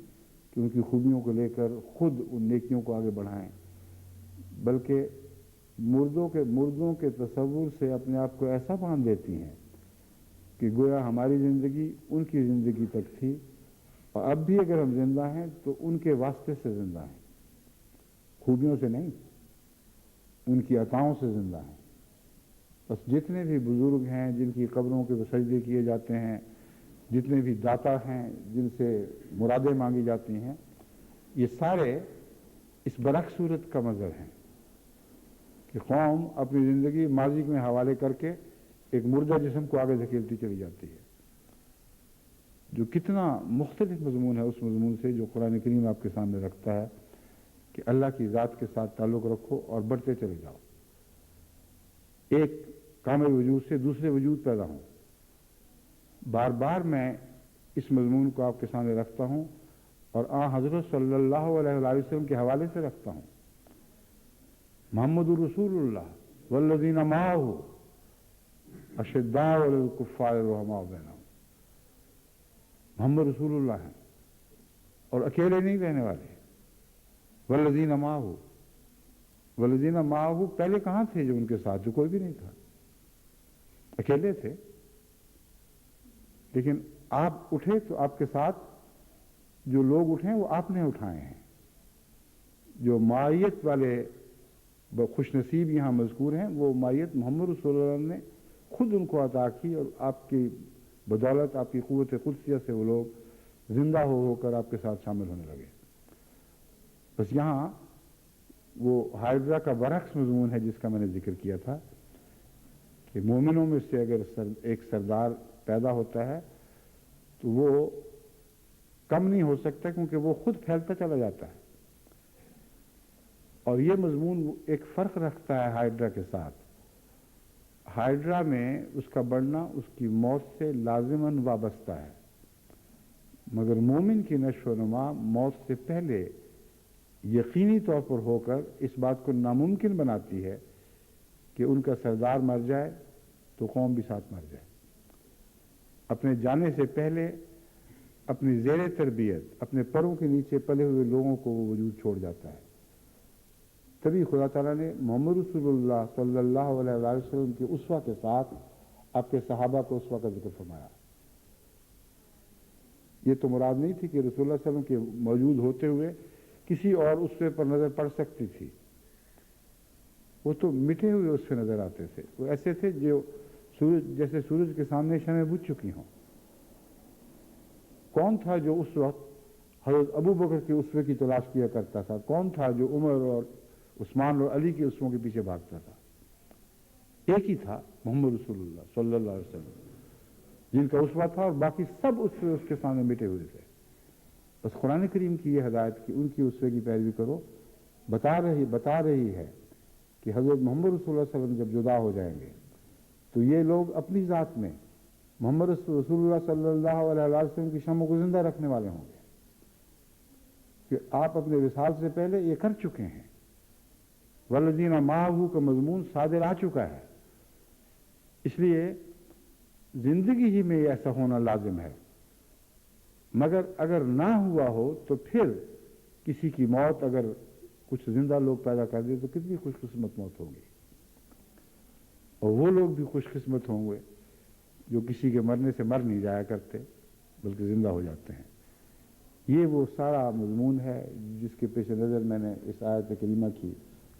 کہ ان کی خوبیوں کو لے کر خود ان نیکیوں کو آگے بڑھائیں، بلکہ مردوں کے تصور سے اپنے آپ کو ایسا باندھ دیتی ہیں کہ گویا ہماری زندگی ان کی زندگی تک تھی، اور اب بھی اگر ہم زندہ ہیں تو ان کے واسطے سے زندہ ہیں، خوبیوں سے نہیں، ان کی عطاؤں سے زندہ ہیں۔ بس جتنے بھی بزرگ ہیں جن کی قبروں کے سجدے کیے جاتے ہیں، جتنے بھی داتا ہیں جن سے مرادیں مانگی جاتی ہیں، یہ سارے اس برعکس صورت کا مظہر ہیں کہ قوم اپنی زندگی ماضی میں حوالے کر کے ایک مردہ جسم کو آگے دھکیلتی چلی جاتی ہے، جو کتنا مختلف مضمون ہے اس مضمون سے جو قرآن کریم آپ کے سامنے رکھتا ہے کہ اللہ کی ذات کے ساتھ تعلق رکھو اور بڑھتے چلے جاؤ، ایک کامل وجود سے دوسرے وجود پیدا ہوں۔ بار بار میں اس مضمون کو آپ کے سامنے رکھتا ہوں اور حضرت صلی اللہ علیہ وسلم کے حوالے سے رکھتا ہوں۔ محمد رسول اللہ والذین معہ اشداء علی الکفار رحماء بینہم، محمد رسول اللہ ہیں اور اکیلے نہیں رہنے والے۔ والذین معہ، والذین معہ پہلے کہاں تھے جو ان کے ساتھ؟ جو کوئی بھی نہیں تھا، اکیلے تھے، لیکن آپ اٹھے تو آپ کے ساتھ جو لوگ اٹھے وہ آپ نے اٹھائے ہیں۔ جو معیت والے خوش نصیب یہاں مذکور ہیں وہ معیت محمد رسول اللہ نے خود ان کو عطا کی، اور آپ کی بدولت، آپ کی قوت قدسیہ سے وہ لوگ زندہ ہو کر آپ کے ساتھ شامل ہونے لگے۔ بس یہاں وہ ہائیڈرا کا برعکس مضمون ہے جس کا میں نے ذکر کیا تھا کہ مومنوں میں سے اگر ایک سردار پیدا ہوتا ہے تو وہ کم نہیں ہو سکتا کیونکہ وہ خود پھیلتا چلا جاتا ہے، اور یہ مضمون ایک فرق رکھتا ہے ہائیڈرا کے ساتھ۔ ہائیڈرا میں اس کا بڑھنا اس کی موت سے لازماً وابستہ ہے، مگر مومن کی نشو و نما موت سے پہلے یقینی طور پر ہو کر اس بات کو ناممکن بناتی ہے کہ ان کا سردار مر جائے تو قوم بھی ساتھ مر جائے۔ اپنے جانے سے پہلے اپنی زیر تربیت اپنے پروں کے نیچے پلے ہوئے لوگوں کو وہ وجود چھوڑ جاتا ہے۔ تبھی خدا تعالیٰ نے محمد رسول اللہ صلی اللہ علیہ وسلم کے اسوہ کے ساتھ آپ کے صحابہ کو اسوہ کا ذکر فرمایا۔ یہ تو مراد نہیں تھی کہ رسول اللہ صلی اللہ علیہ وسلم کے موجود ہوتے ہوئے کسی اور اسوے پر نظر پڑ سکتی تھی، وہ تو مٹے ہوئے اسوے نظر آتے تھے، وہ ایسے تھے جو جیسے سورج کے سامنے شمعیں بجھ چکی ہوں۔ کون تھا جو اس وقت حضرت ابو بکر کے اسوے کی تلاش کیا کرتا تھا؟ کون تھا جو عمر اور عثمان اور علی کے اسووں کے پیچھے بھاگتا تھا؟ ایک ہی تھا، محمد رسول اللہ صلی اللہ علیہ وسلم، جن کا اسوہ تھا، اور باقی سب اسوے اس کے سامنے مٹے ہوئے تھے۔ بس قرآن کریم کی یہ ہدایت کہ ان کی اسوے کی پیروی کرو بتا رہی ہے کہ حضرت محمد رسول اللہ صلی اللہ علیہ وسلم جب جدا ہو جائیں گے تو یہ لوگ اپنی ذات میں محمد رسول اللہ صلی اللہ علیہ وسلم کی شمع کو زندہ رکھنے والے ہوں گے، کہ آپ اپنے وصال سے پہلے یہ کر چکے ہیں۔ والذین معہ کا مضمون صادر آ چکا ہے، اس لیے زندگی ہی میں ایسا ہونا لازم ہے، مگر اگر نہ ہوا ہو تو پھر کسی کی موت اگر کچھ زندہ لوگ پیدا کر دے تو کتنی خوش قسمت موت ہوگی، اور وہ لوگ بھی خوش قسمت ہوں گے جو کسی کے مرنے سے مر نہیں جایا کرتے بلکہ زندہ ہو جاتے ہیں۔ یہ وہ سارا مضمون ہے جس کے پیش نظر میں نے اس آیت کریمہ کی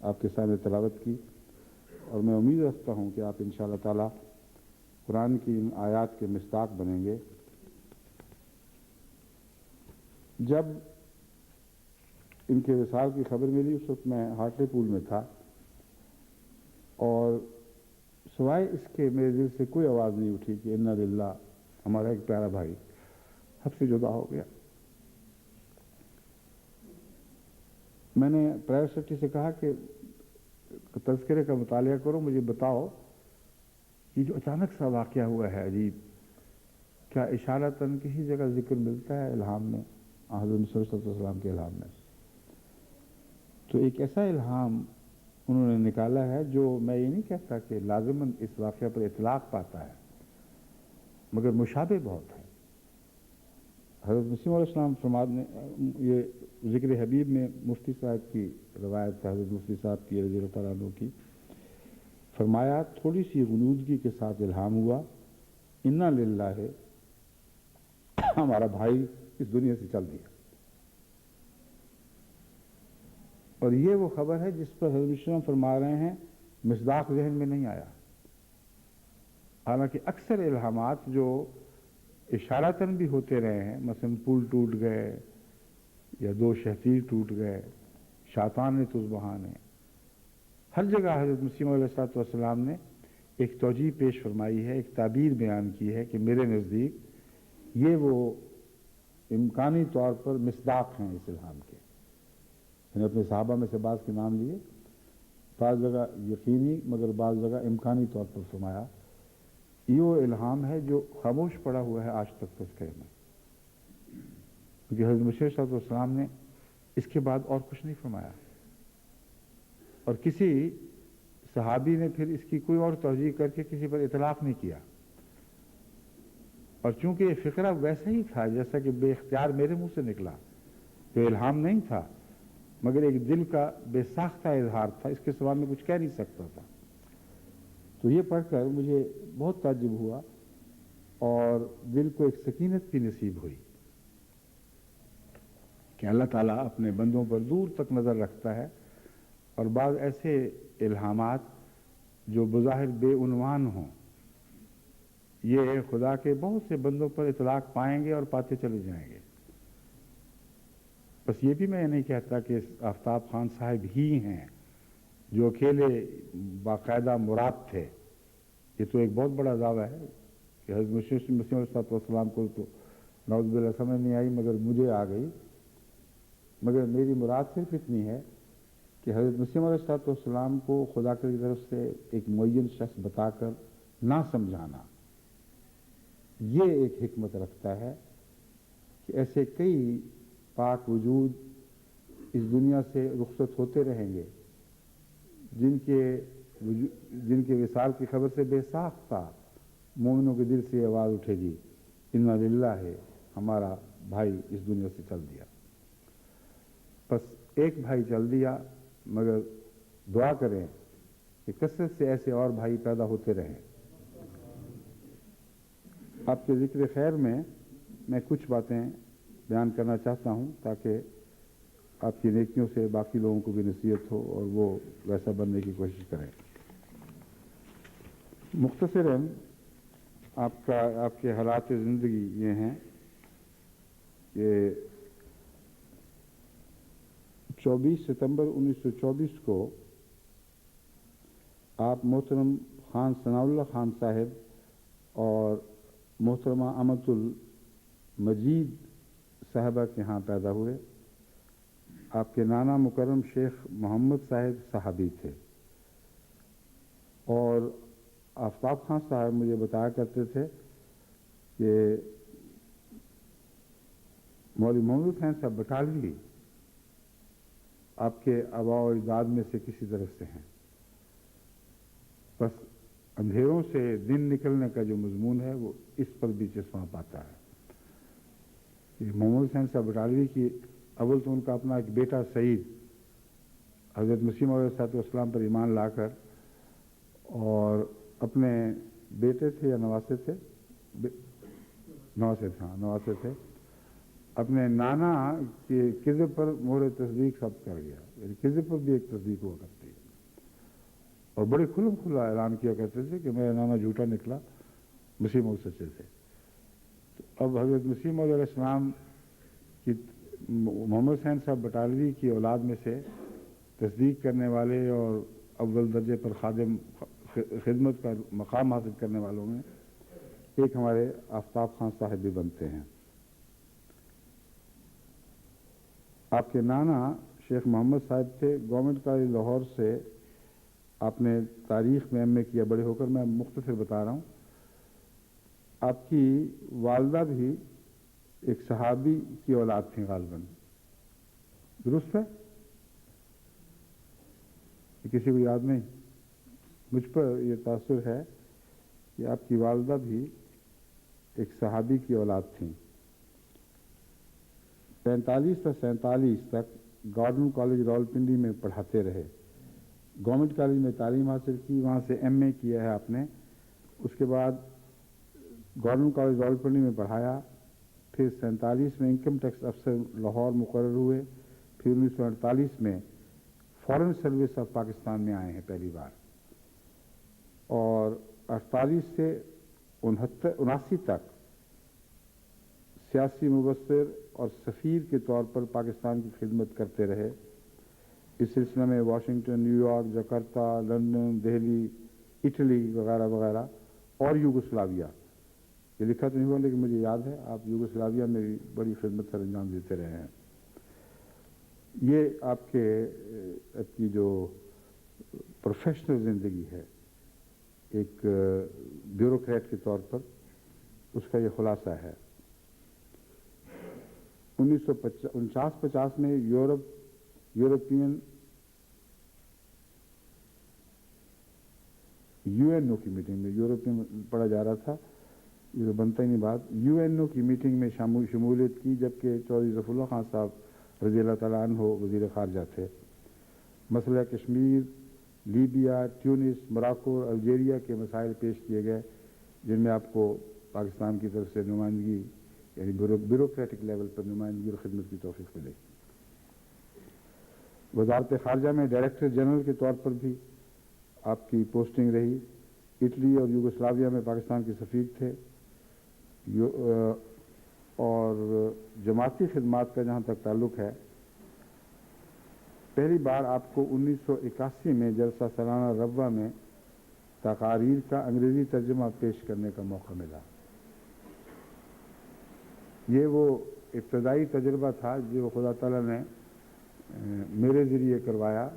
آپ کے سامنے تلاوت کی، اور میں امید رکھتا ہوں کہ آپ انشاءاللہ تعالی قرآن کی ان آیات کے مصداق بنیں گے۔ جب ان کے وصال کی خبر ملی اس وقت میں ہارٹلے پول میں تھا، اور سوائے اس کے میرے دل سے کوئی آواز نہیں اٹھی کہ انا للہ، ہمارا ایک پیارا بھائی ہم سے جدا ہو گیا۔ میں نے پرائیویٹ سیکرٹری سے کہا کہ تذکرے کا مطالعہ کرو، مجھے بتاؤ یہ جو اچانک سا واقعہ ہوا ہے عجیب، کیا اشارتاً کسی جگہ ذکر ملتا ہے الہام میں، حضرت صلی اللہ علیہ وسلم کے الہام میں؟ تو ایک ایسا الہام انہوں نے نکالا ہے جو میں یہ نہیں کہتا کہ لازماً اس واقعہ پر اطلاق پاتا ہے، مگر مشابہ بہت ہے۔ حضرت مسیح علیہ السلام فرماتے ہیں، یہ ذکر حبیب میں مفتی صاحب کی روایت ہے، حضرت مفتی صاحب کی رضی اللہ تعالیٰ عنہ کی، فرمایا تھوڑی سی غنودگی کے ساتھ الہام ہوا، انا للہ، ہمارا بھائی اس دنیا سے چل دیا۔ اور یہ وہ خبر ہے جس پر حضرت وسلم فرما رہے ہیں مصداق ذہن میں نہیں آیا۔ حالانکہ اکثر الہامات جو اشارتاً بھی ہوتے رہے ہیں، مثلا پل ٹوٹ گئے یا دو شہتیر ٹوٹ گئے، شیطان تذبحان ہے، ہر جگہ حضرت مسیح علیہ السلام نے ایک توجیہ پیش فرمائی ہے، ایک تعبیر بیان کی ہے کہ میرے نزدیک یہ وہ امکانی طور پر مصداق ہیں اس الہام کے۔ میں نے اپنے صحابہ میں سے بعض کے نام لیے، بعض جگہ یقینی مگر بعض جگہ امکانی طور پر فرمایا۔ یہ وہ الہام ہے جو خاموش پڑا ہوا ہے آج تک تذکرے میں، کیونکہ حضرت مسیح صلی اللہ علیہ وسلم نے اس کے بعد اور کچھ نہیں فرمایا، اور کسی صحابی نے پھر اس کی کوئی اور توجیہ کر کے کسی پر اطلاق نہیں کیا۔ اور چونکہ یہ فقرہ ویسا ہی تھا جیسا کہ بے اختیار میرے منہ سے نکلا، جو الہام نہیں تھا مگر ایک دل کا بے ساختہ اظہار تھا، اس کے سوا میں کچھ کہہ نہیں سکتا تھا، تو یہ پڑھ کر مجھے بہت تعجب ہوا اور دل کو ایک سکینت بھی نصیب ہوئی کہ اللہ تعالیٰ اپنے بندوں پر دور تک نظر رکھتا ہے، اور بعض ایسے الہامات جو بظاہر بے عنوان ہوں یہ خدا کے بہت سے بندوں پر اطلاق پائیں گے اور پاتے چلے جائیں گے۔ بس یہ بھی میں نہیں کہتا کہ آفتاب خان صاحب ہی ہیں جو اکیلے باقاعدہ مراد تھے، یہ تو ایک بہت بڑا دعویٰ ہے کہ حضرت مسیح علیہ السلام کو تو نعوذ باللہ سمجھ نہیں آئی مگر مجھے آ گئی، مگر میری مراد صرف اتنی ہے کہ حضرت مسیح علیہ السلام کو خدا کی طرف سے ایک معین شخص بتا کر نہ سمجھانا یہ ایک حکمت رکھتا ہے کہ ایسے کئی پاک وجود اس دنیا سے رخصت ہوتے رہیں گے جن کے وصال کی خبر سے بے ساختہ مومنوں کے دل سے یہ آواز اٹھے گی، انا للہ، ہمارا بھائی اس دنیا سے چل دیا۔ بس ایک بھائی چل دیا، مگر دعا کریں کہ کثرت سے ایسے اور بھائی پیدا ہوتے رہیں۔ آپ کے ذکر خیر میں کچھ باتیں بیان کرنا چاہتا ہوں تاکہ آپ کی نیکیوں سے باقی لوگوں کو بھی نصیحت ہو اور وہ ویسا بننے کی کوشش کریں۔ مختصراً آپ کے حالات زندگی یہ ہیں کہ 24 ستمبر 1924 کو آپ محترم خان ثناء اللہ خان صاحب اور محترمہ امت المجید صاحبہ کے ہاں پیدا ہوئے۔ آپ کے نانا مکرم شیخ محمد صاحب صحابی تھے، اور آفتاب خان صاحب مجھے بتایا کرتے تھے کہ مولوی محمد حسین صاحب بٹالوی آپ کے آباء و اجداد میں سے کسی طرف سے ہیں۔ بس اندھیروں سے دن نکلنے کا جو مضمون ہے وہ اس پر بھی چشمہ پاتا ہے۔ محمد حسین صاحب بٹالوی کی اول تو ان کا اپنا ایک بیٹا سعید حضرت مسیح علیہ السلام پر ایمان لا کر، اور اپنے بیٹے تھے یا نواسے تھے، نواسے تھے، اپنے نانا کے کذب پر مہر تصدیق ثبت کر گیا، یعنی کذب پر بھی ایک تصدیق ہوا کرتی ہے، اور بڑے کھلم کھلا اعلان کیا کرتے تھے کہ میرا نانا جھوٹا نکلا، مسیح موعود سچے تھے۔ تو اب حضرت مسیح موعود علیہ السلام کی محمد حسین صاحب بٹالوی کی اولاد میں سے تصدیق کرنے والے اور اول درجے پر خدمت کا مقام حاصل کرنے والوں میں ایک ہمارے آفتاب خان صاحب بھی بنتے ہیں۔ آپ کے نانا شیخ محمد صاحب تھے، گورنمنٹ کالج لاہور سے آپ نے تاریخ میں ایم اے کیا بڑے ہو کر، میں مختصر بتا رہا ہوں۔ آپ کی والدہ بھی ایک صحابی کی اولاد تھیں غالباً، درست ہے؟ یہ کسی کو یاد نہیں؟ مجھ پر یہ تاثر ہے کہ آپ کی والدہ بھی ایک صحابی کی اولاد تھیں۔ 45 سے 47 تک گارڈن کالج راولپنڈی میں پڑھاتے رہے، گورنمنٹ کالج میں تعلیم حاصل کی، وہاں سے ایم اے کیا ہے آپ نے، اس کے بعد گورنمنٹ کالج راولپنڈی میں پڑھایا، پھر 47 میں انکم ٹیکس افسر لاہور مقرر ہوئے، پھر 1948 میں فارن سروس آف پاکستان میں آئے ہیں پہلی بار، اور 48 سے 79 تک سیاسی مبصر اور سفیر کے طور پر پاکستان کی خدمت کرتے رہے۔ اس سلسلے میں Washington, new York, Jakarta, London, Delhi, Italy وغیرہ وغیرہ، اور یوگوسلاویہ، یہ لکھا تو نہیں ہوا لیکن مجھے یاد ہے آپ یوگوسلاویہ میں بھی بڑی خدمت سر انجام دیتے رہے ہیں۔ یہ آپ کی جو پروفیشنل زندگی ہے ایک بیوروکریٹ کے طور پر، اس کا یہ خلاصہ ہے۔ 1949 میں یورپین یو این او کی میٹنگ میں، یورپ میں پڑھا جا رہا تھا، یہ تو بنتا ہی نہیں بات، یو این او کی میٹنگ میں شمولیت کی، جبکہ چودھری ظفر اللہ خان صاحب رضی اللہ تعالیٰ عنہ وزیر خارجہ تھے۔ مسئلہ کشمیر، لیبیا، ٹیونس، موراکو اور الجیریا کے مسائل پیش کیے گئے، جن میں آپ کو پاکستان کی طرف سے نمائندگی، یعنی بیوروکریٹک لیول پر نمائندگی اور خدمت کی توفیق ملے۔ وزارت خارجہ میں ڈائریکٹر جنرل کے طور پر بھی آپ کی پوسٹنگ رہی۔ اٹلی اور یوگوسلاویہ میں پاکستان کے سفیر تھے، اور جماعتی خدمات کا جہاں تک تعلق ہے، پہلی بار آپ کو 1981 میں جلسہ سالانہ ربوہ میں تقاریر کا انگریزی ترجمہ پیش کرنے کا موقع ملا۔ یہ وہ ابتدائی تجربہ تھا جو خدا تعالیٰ نے میرے ذریعے کروایا،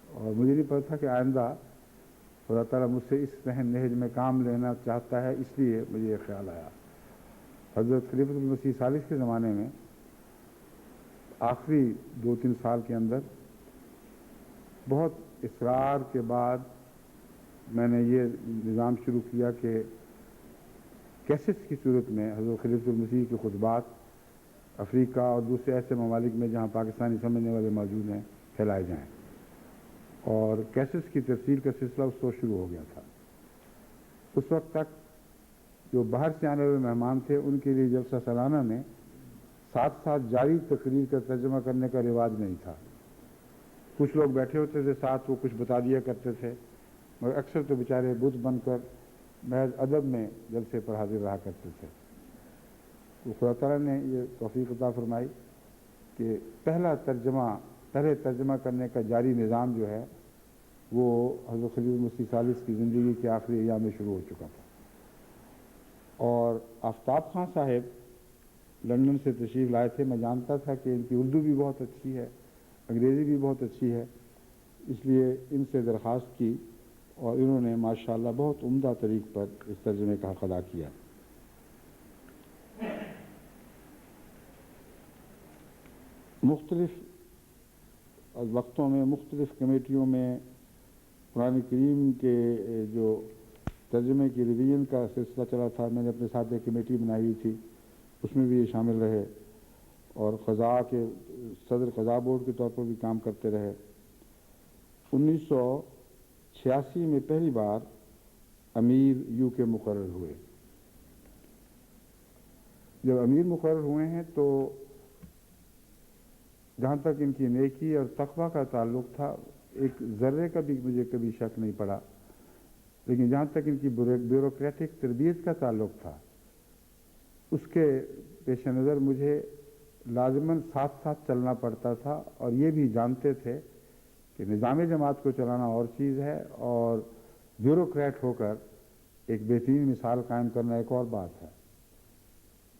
اور مجھے نہیں پتا تھا کہ آئندہ خدا تعالیٰ مجھ سے اس ذہن نہج میں کام لینا چاہتا ہے، اس لیے مجھے یہ خیال آیا۔ حضرت خلیفۃ المسیح ثالث کے زمانے میں آخری 2-3 سال کے اندر بہت اصرار کے بعد میں نے یہ نظام شروع کیا کہ کیسٹس کی صورت میں حضرت خلیفۃ المسیح کے خطبات افریقہ اور دوسرے ایسے ممالک میں جہاں پاکستانی سمجھنے والے موجود ہیں پھیلائے جائیں، اور کیسٹس کی ترسیل کا سلسلہ اس وقت شروع ہو گیا تھا۔ اس وقت تک جو باہر سے آنے والے مہمان تھے ان کے لیے جلسہ سالانہ میں ساتھ ساتھ جاری تقریر کا ترجمہ کرنے کا رواج نہیں تھا۔ کچھ لوگ بیٹھے ہوتے تھے ساتھ، وہ کچھ بتا دیا کرتے تھے، مگر اکثر تو بیچارے بت بن کر محض ادب میں جلسے پر حاضر رہا کرتے تھے۔ تو خدا تعالیٰ نے یہ توفیق عطا فرمائی کہ پہلے ترجمہ کرنے کا جاری نظام جو ہے وہ حضرت خلیفۃ المسیح ثالث کی زندگی کے آخری ایام میں شروع ہو چکا تھا، اور آفتاب خان صاحب لندن سے تشریف لائے تھے۔ میں جانتا تھا کہ ان کی اردو بھی بہت اچھی ہے، انگریزی بھی بہت اچھی ہے، اس لیے ان سے درخواست کی، اور انہوں نے ماشاءاللہ بہت عمدہ طریق پر اس ترجمے کا حق ادا کیا۔ مختلف وقتوں میں مختلف کمیٹیوں میں قرآن کریم کے جو ترجمے کی ریویژن کا سلسلہ چلا تھا، میں نے اپنے ساتھ ایک کمیٹی بنائی ہوئی تھی، اس میں بھی یہ شامل رہے، اور قضاء کے صدر قضاء بورڈ کے طور پر بھی کام کرتے رہے۔ 1986 میں پہلی بار امیر یو کے مقرر ہوئے۔ جب امیر مقرر ہوئے ہیں تو جہاں تک ان کی نیکی اور تقویٰ کا تعلق تھا، ایک ذرے کا بھی مجھے کبھی شک نہیں پڑا، لیکن جہاں تک ان کی بیوروکریٹک تربیت کا تعلق تھا، اس کے پیش نظر مجھے لازماً ساتھ ساتھ چلنا پڑتا تھا، اور یہ بھی جانتے تھے کہ نظام جماعت کو چلانا اور چیز ہے، اور بیوروکریٹ ہو کر ایک بہترین مثال قائم کرنا ایک اور بات ہے۔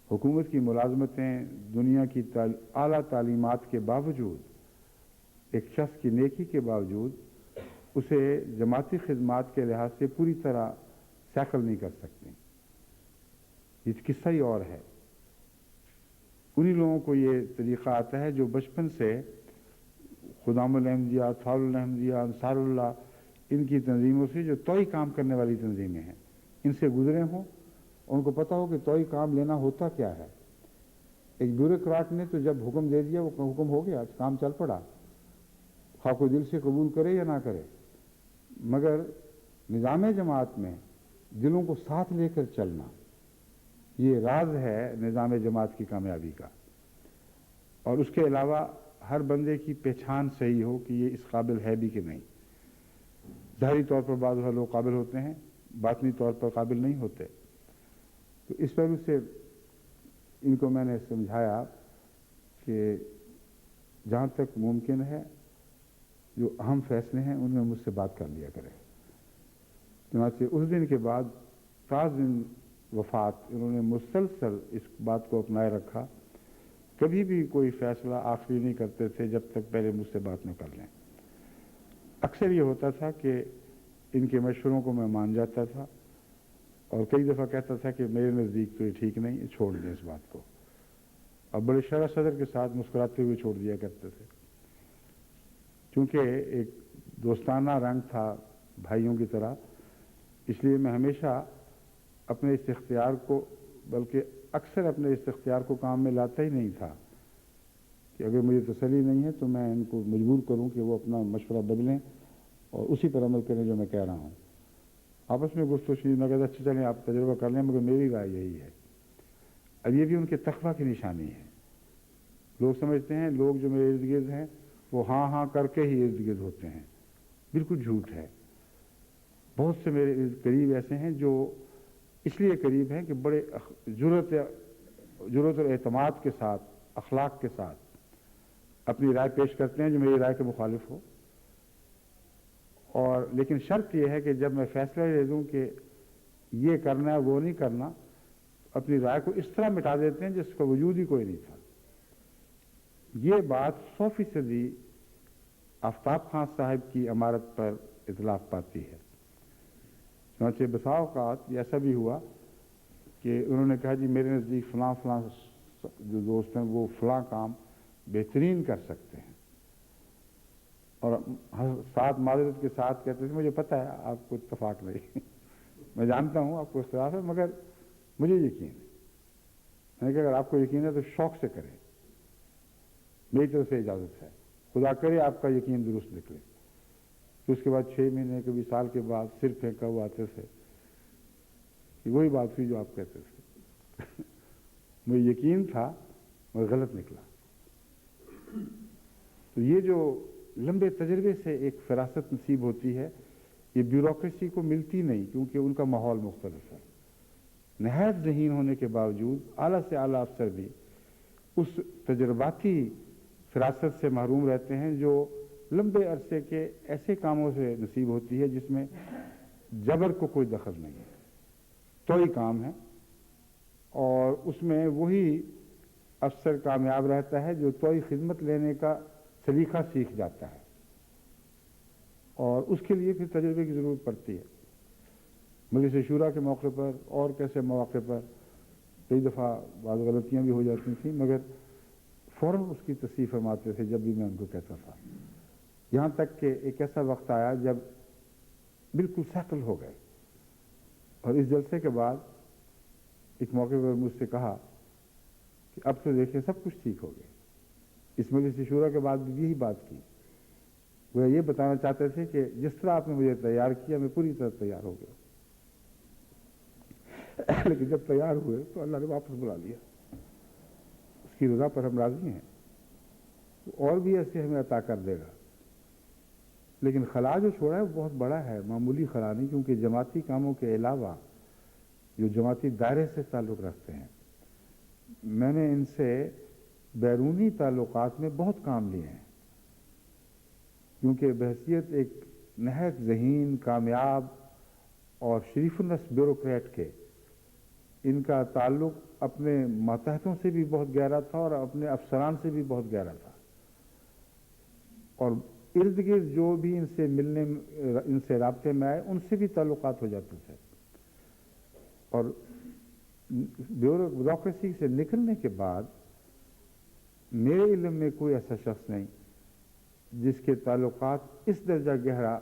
حکومت کی ملازمتیں، دنیا کی اعلیٰ تعلیمات کے باوجود، ایک شخص کی نیکی کے باوجود اسے جماعتی خدمات کے لحاظ سے پوری طرح سیکل نہیں کر سکتے۔ یہ قصہ ہی اور ہے۔ انہی لوگوں کو یہ طریقہ آتا ہے جو بچپن سے خدام الاحمدیہ، اطفال الاحمدیہ، انصار اللہ، ان کی تنظیموں سے جو توئی کام کرنے والی تنظیمیں ہیں، ان سے گزرے ہوں، ان کو پتہ ہو کہ توئی کام لینا ہوتا کیا ہے۔ ایک بیوروکراٹ نے تو جب حکم دے دیا، وہ حکم ہو گیا، کام چل پڑا، خواہ کوئی دل سے قبول کرے یا نہ کرے۔ مگر نظام جماعت میں دلوں کو ساتھ لے کر چلنا، یہ راز ہے نظام جماعت کی کامیابی کا۔ اور اس کے علاوہ ہر بندے کی پہچان صحیح ہو کہ یہ اس قابل ہے بھی کہ نہیں۔ ظاہری طور پر بعض لوگ قابل ہوتے ہیں، باطنی طور پر قابل نہیں ہوتے۔ تو اس پہلو سے ان کو میں نے سمجھایا کہ جہاں تک ممکن ہے جو اہم فیصلے ہیں ان میں مجھ سے بات کر لیا کریں۔ چنانچہ اس دن کے بعد تا دن وفات انہوں نے مسلسل اس بات کو اپنائے رکھا، کبھی بھی کوئی فیصلہ آخری نہیں کرتے تھے جب تک پہلے مجھ سے بات نہ کر لیں۔ اکثر یہ ہوتا تھا کہ ان کے مشوروں کو میں مان جاتا تھا اور کئی دفعہ کہتا تھا کہ میرے نزدیک تو یہ ٹھیک نہیں، چھوڑ دیں اس بات کو، اور بڑے شرح صدر کے ساتھ مسکراتے ہوئے چھوڑ دیا کرتے تھے۔ چونکہ ایک دوستانہ رنگ تھا بھائیوں کی طرح، اس لیے میں ہمیشہ اپنے اس اختیار کو، بلکہ اکثر اپنے اس اختیار کو کام میں لاتا ہی نہیں تھا کہ اگر مجھے تسلی نہیں ہے تو میں ان کو مجبور کروں کہ وہ اپنا مشورہ بدلیں اور اسی پر عمل کریں جو میں کہہ رہا ہوں۔ آپس میں گفت و شنید میں کہتا اچھا چلیں آپ تجربہ کر لیں، مگر میری رائے یہی ہے۔ اب یہ بھی ان کے تقویٰ کی نشانی ہے۔ لوگ سمجھتے ہیں لوگ جو میرے ارد گرد ہیں وہ ہاں ہاں کر کے ہی ارد گرد ہوتے ہیں، بالکل جھوٹ ہے۔ بہت سے میرے قریب ایسے ہیں جو اس لیے قریب ہیں کہ بڑے جرأت اور اعتماد کے ساتھ، اخلاق کے ساتھ اپنی رائے پیش کرتے ہیں جو میری رائے کے مخالف ہو، اور لیکن شرط یہ ہے کہ جب میں فیصلہ لے دوں کہ یہ کرنا ہے وہ نہیں کرنا، اپنی رائے کو اس طرح مٹا دیتے ہیں جس کا وجود ہی کوئی نہیں تھا۔ یہ بات 100% آفتاب خان صاحب کی امارت پر اطلاق پاتی ہے۔ چنانچہ بسا اوقات یہ ایسا بھی ہوا کہ انہوں نے کہا جی میرے نزدیک فلاں فلاں جو دوست ہیں وہ فلاں کام بہترین کر سکتے ہیں، اور ساتھ معذرت کے ساتھ کہتے تھے مجھے پتہ ہے آپ کو اتفاق نہیں، میں جانتا ہوں آپ کو اختلاف ہے، مگر مجھے یقین ہے۔ میں نے کہا اگر آپ کو یقین ہے تو شوق سے کریں، میری طرف سے اجازت ہے، خدا کرے آپ کا یقین درست نکلے۔ تو اس کے بعد 6 مہینے کبھی سال کے بعد سر پھینکا ہوا آتے تھے کہ وہی بات ہوئی جو آپ کہتے تھے۔ مجھے یقین تھا مگر غلط نکلا۔ تو یہ جو لمبے تجربے سے ایک فراست نصیب ہوتی ہے، یہ بیوروکریسی کو ملتی نہیں، کیونکہ ان کا ماحول مختلف ہے۔ نہایت ذہین ہونے کے باوجود اعلیٰ سے اعلیٰ افسر بھی اس تجرباتی فراست سے محروم رہتے ہیں جو لمبے عرصے کے ایسے کاموں سے نصیب ہوتی ہے جس میں جبر کو کوئی دخل نہیں ہے، توئی کام ہے، اور اس میں وہی افسر کامیاب رہتا ہے جو توئی خدمت لینے کا سلیقہ سیکھ جاتا ہے، اور اس کے لیے پھر تجربے کی ضرورت پڑتی ہے۔ مجلس شورا کے موقع پر اور کیسے مواقع پر کئی دفعہ بعض غلطیاں بھی ہو جاتی تھیں، مگر فوراً اس کی تصحیح فرماتے تھے جب بھی میں ان کو کہتا تھا۔ یہاں تک کہ ایک ایسا وقت آیا جب بالکل سیٹل ہو گئے، اور اس جلسے کے بعد ایک موقع پر مجھ سے کہا کہ اب تو دیکھیں سب کچھ ٹھیک ہو گیا۔ اس مجلس شورا کے بعد بھی یہی بات کی، وہ یہ بتانا چاہتے تھے کہ جس طرح آپ نے مجھے تیار کیا میں پوری طرح تیار ہو گیا، لیکن جب تیار ہوئے تو اللہ نے واپس بلا لیا۔ اس کی رضا پر ہم راضی ہیں، اور بھی ایسے ہمیں عطا کر دے گا، لیکن خلا جو چھوڑا ہے وہ بہت بڑا ہے، معمولی خلا نہیں، کیونکہ جماعتی کاموں کے علاوہ جو جماعتی دائرے سے تعلق رکھتے ہیں، میں نے ان سے بیرونی تعلقات میں بہت کام لیے ہیں، کیونکہ بحیثیت ایک نہایت ذہین، کامیاب اور شریف النفس بیوروکریٹ کے ان کا تعلق اپنے ماتحتوں سے بھی بہت گہرا تھا اور اپنے افسران سے بھی بہت گہرا تھا، اور ارد گرد جو بھی ان سے رابطے میں آئے ان سے بھی تعلقات ہو جاتے تھے، اور بیوروکریسی سے نکلنے کے بعد میرے علم میں کوئی ایسا شخص نہیں جس کے تعلقات اس درجہ گہرا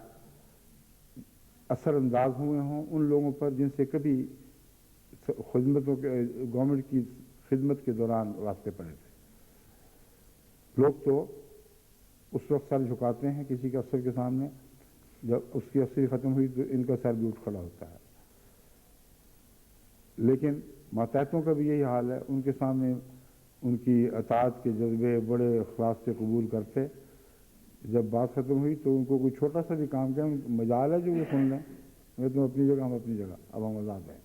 اثر انداز ہوئے ہوں ان لوگوں پر جن سے کبھی خدمتوں کے گورنمنٹ کی خدمت کے دوران راستے پڑے تھے۔ لوگ تو اس وقت سر جھکاتے ہیں کسی کے افسر کے سامنے جب اس کی افسری ختم ہوئی تو ان کا سر بھی اٹھ کھڑا ہوتا ہے، لیکن ماتحتوں کا بھی یہی حال ہے، ان کے سامنے ان کی اطاعت کے جذبے بڑے اخلاص سے قبول کرتے، جب بات ختم ہوئی تو ان کو کوئی چھوٹا سا بھی کام کیا مجال ہے جو وہ سن لیں، میں تم اپنی جگہ ہم اپنی جگہ، اب ہم آزاد ہیں۔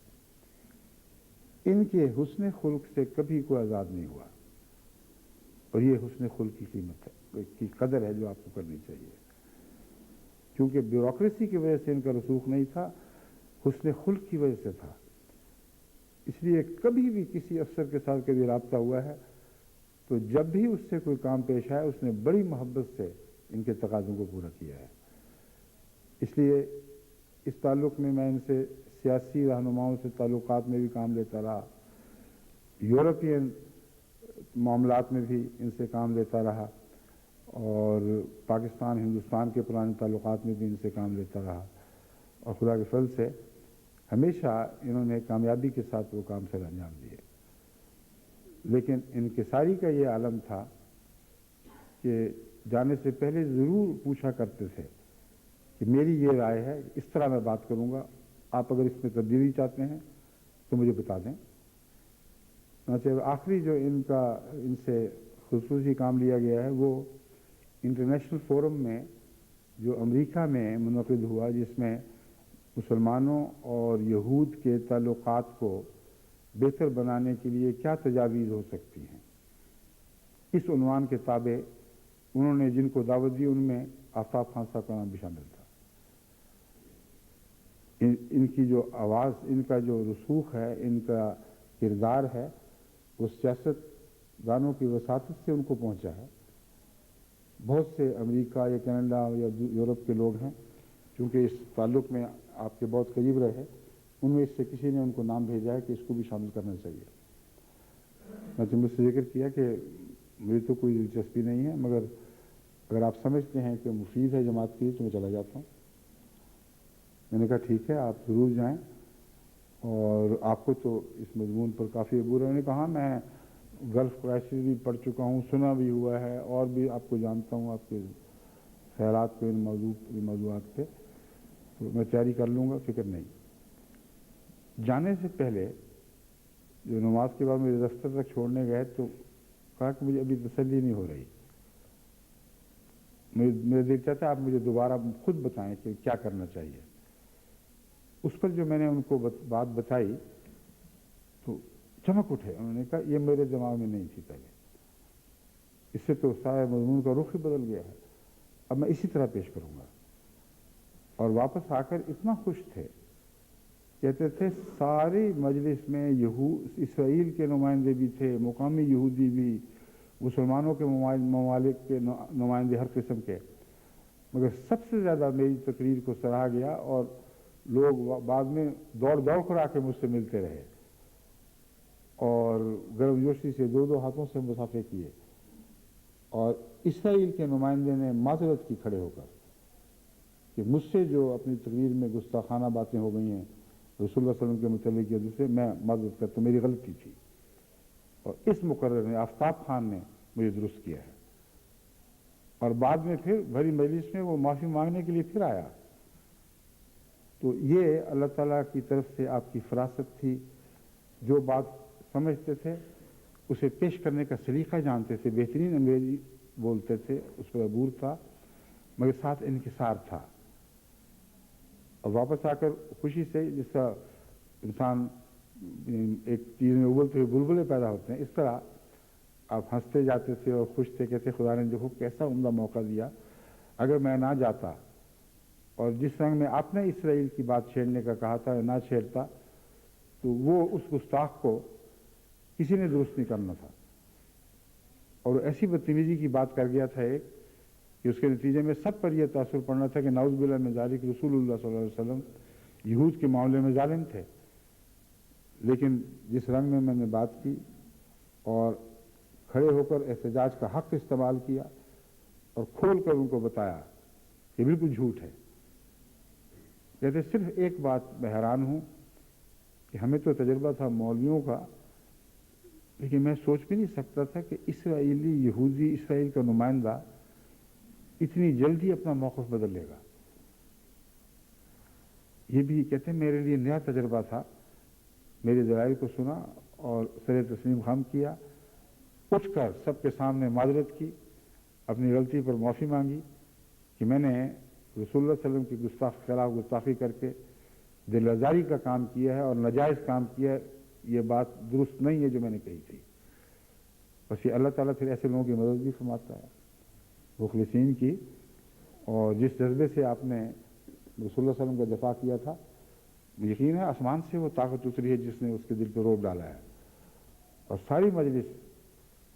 ان کے حسن خلق سے کبھی کوئی آزاد نہیں ہوا، اور یہ حسن خلق کی قیمت ہے، کی قدر ہے جو آپ کو کرنی چاہیے، کیونکہ بیوروکریسی کی وجہ سے ان کا رسوخ نہیں تھا، حسن خلق کی وجہ سے تھا۔ اس لیے کبھی بھی کسی افسر کے ساتھ کبھی رابطہ ہوا ہے تو جب بھی اس سے کوئی کام پیش آیا اس نے بڑی محبت سے ان کے تقاضوں کو پورا کیا ہے۔ اس لیے اس تعلق میں ان سے سیاسی رہنماؤں سے تعلقات میں بھی کام لیتا رہا، یورپین معاملات میں بھی ان سے کام لیتا رہا، اور پاکستان ہندوستان کے پرانے تعلقات میں بھی ان سے کام لیتا رہا، اور خدا کے فضل سے ہمیشہ انہوں نے کامیابی کے ساتھ وہ کام سر انجام دیے۔ لیکن انکساری کا یہ عالم تھا کہ جانے سے پہلے ضرور پوچھا کرتے تھے کہ میری یہ رائے ہے، اس طرح میں بات کروں گا، آپ اگر اس میں تبدیلی چاہتے ہیں تو مجھے بتا دیں۔ آخری جو ان سے خصوصی کام لیا گیا ہے وہ انٹرنیشنل فورم میں جو امریکہ میں منعقد ہوا، جس میں مسلمانوں اور یہود کے تعلقات کو بہتر بنانے کے لیے کیا تجاویز ہو سکتی ہیں، اس عنوان کے تابع انہوں نے جن کو دعوت دی ان میں آفتاب خان صاحب کا نام بھی شامل تھا۔ ان کی جو آواز، ان کا جو رسوخ ہے، ان کا کردار ہے، وہ سیاست دانوں کی وساطت سے ان کو پہنچا ہے۔ بہت سے امریکہ یا کینیڈا یا یورپ کے لوگ ہیں کیونکہ اس تعلق میں آپ کے بہت قریب رہے، ان میں اس سے کسی نے ان کو نام بھیجا ہے کہ اس کو بھی شامل کرنا چاہیے۔ میں تو مجھ سے ذکر کیا کہ مجھے تو کوئی دلچسپی نہیں ہے، مگر اگر آپ سمجھتے ہیں کہ مفید ہے جماعت کے لیے تو میں چلا جاتا ہوں۔ میں نے کہا ٹھیک ہے آپ ضرور جائیں، اور آپ کو تو اس مضمون پر کافی عبور ہے۔ انہوں نے کہا میں گلف کرائسس بھی پڑھ چکا ہوں، سنا بھی ہوا ہے، اور بھی آپ کو جانتا ہوں، آپ کے خیالات کو ان موضوعات پہ، تو میں تیاری کر لوں گا، فکر نہیں۔ جانے سے پہلے جو نماز کے بعد مجھے دفتر تک چھوڑنے گئے تو کہا کہ مجھے ابھی تسلی نہیں ہو رہی، میرا دل چاہتا ہے آپ مجھے دوبارہ خود بتائیں کہ کیا کرنا چاہیے۔ اس پر جو میں نے ان کو بات بتائی تو چمک اٹھے، انہوں نے کہا یہ میرے دماغ میں نہیں تھی پہلے، اس سے تو سارے مضمون کا رخ ہی بدل گیا ہے، اب میں اسی طرح پیش کروں گا۔ اور واپس آ کر اتنا خوش تھے، کہتے تھے ساری مجلس میں اسرائیل کے نمائندے بھی تھے، مقامی یہودی بھی، مسلمانوں کے ممالک کے نمائندے ہر قسم کے، مگر سب سے زیادہ میری تقریر کو سراہا گیا، اور لوگ بعد میں دوڑ کر آ کے مجھ سے ملتے رہے اور گرم جوشی سے دو ہاتھوں سے مسافے کیے، اور اسرائیل کے نمائندے نے معذرت کی کھڑے ہو کر کہ مجھ سے جو اپنی تقریر میں گستاخانہ باتیں ہو گئی ہیں رسول اللہ صلی اللہ علیہ وسلم کے متعلق یا دوسرے، میں معذرت کرتا ہوں، میری غلطی تھی، اور اس مقرر نے آفتاب خان نے مجھے درست کیا ہے۔ اور بعد میں پھر بھری مجلس میں وہ معافی مانگنے کے لیے پھر آیا۔ تو یہ اللہ تعالیٰ کی طرف سے آپ کی فراست تھی، جو بات سمجھتے تھے اسے پیش کرنے کا سلیقہ جانتے تھے، بہترین انگریزی بولتے تھے، اس پر عبور تھا، مگر ساتھ انکسار تھا۔ اور واپس آ کر خوشی سے، جس کا انسان ایک چیز میں ابلتے ہوئے بلبلے پیدا ہوتے ہیں، اس طرح آپ ہنستے جاتے تھے اور خوش تھے، کہتے خدا نے دیکھو کیسا عمدہ موقع دیا، اگر میں نہ جاتا اور جس رنگ میں آپ نے اسرائیل کی بات چھیڑنے کا کہا تھا نہ چھیڑتا تو وہ اس گستاخ کو کسی نے درست نہیں کرنا تھا، اور ایسی بدتمیزی کی بات کر گیا تھا ایک کہ اس کے نتیجے میں سب پر یہ تاثر پڑنا تھا کہ نعوذ باللہ من ذالک رسول اللہ صلی اللہ علیہ وسلم یہود کے معاملے میں ظالم تھے۔ لیکن جس رنگ میں نے بات کی اور کھڑے ہو کر احتجاج کا حق استعمال کیا اور کھول کر ان کو بتایا کہ بالکل جھوٹ ہے۔ کہتے صرف ایک بات میں حیران ہوں کہ ہمیں تو تجربہ تھا مولویوں کا، لیکن میں سوچ بھی نہیں سکتا تھا کہ اسرائیلی یہودی، اسرائیل کا نمائندہ اتنی جلدی اپنا موقف بدل لے گا۔ یہ بھی کہتے ہیں میرے لیے نیا تجربہ تھا۔ میرے دلائل کو سنا اور سر تسلیم خم کیا، اٹھ کر سب کے سامنے معذرت کی، اپنی غلطی پر معافی مانگی کہ میں نے رسول اللہ صلی اللہ علیہ وسلم کی خلاف گستاخی کر کے دل آزاری کا کام کیا ہے اور ناجائز کام کیا ہے، یہ بات درست نہیں ہے جو میں نے کہی تھی۔ بس یہ اللہ تعالیٰ پھر ایسے لوگوں کی مدد بھی فرماتا ہے، مخلصین کی۔ اور جس جذبے سے آپ نے رسول اللہ صلی اللہ علیہ وسلم کا دفاع کیا تھا، یقین ہے آسمان سے وہ طاقت اتری ہے جس نے اس کے دل پہ روب ڈالا ہے۔ اور ساری مجلس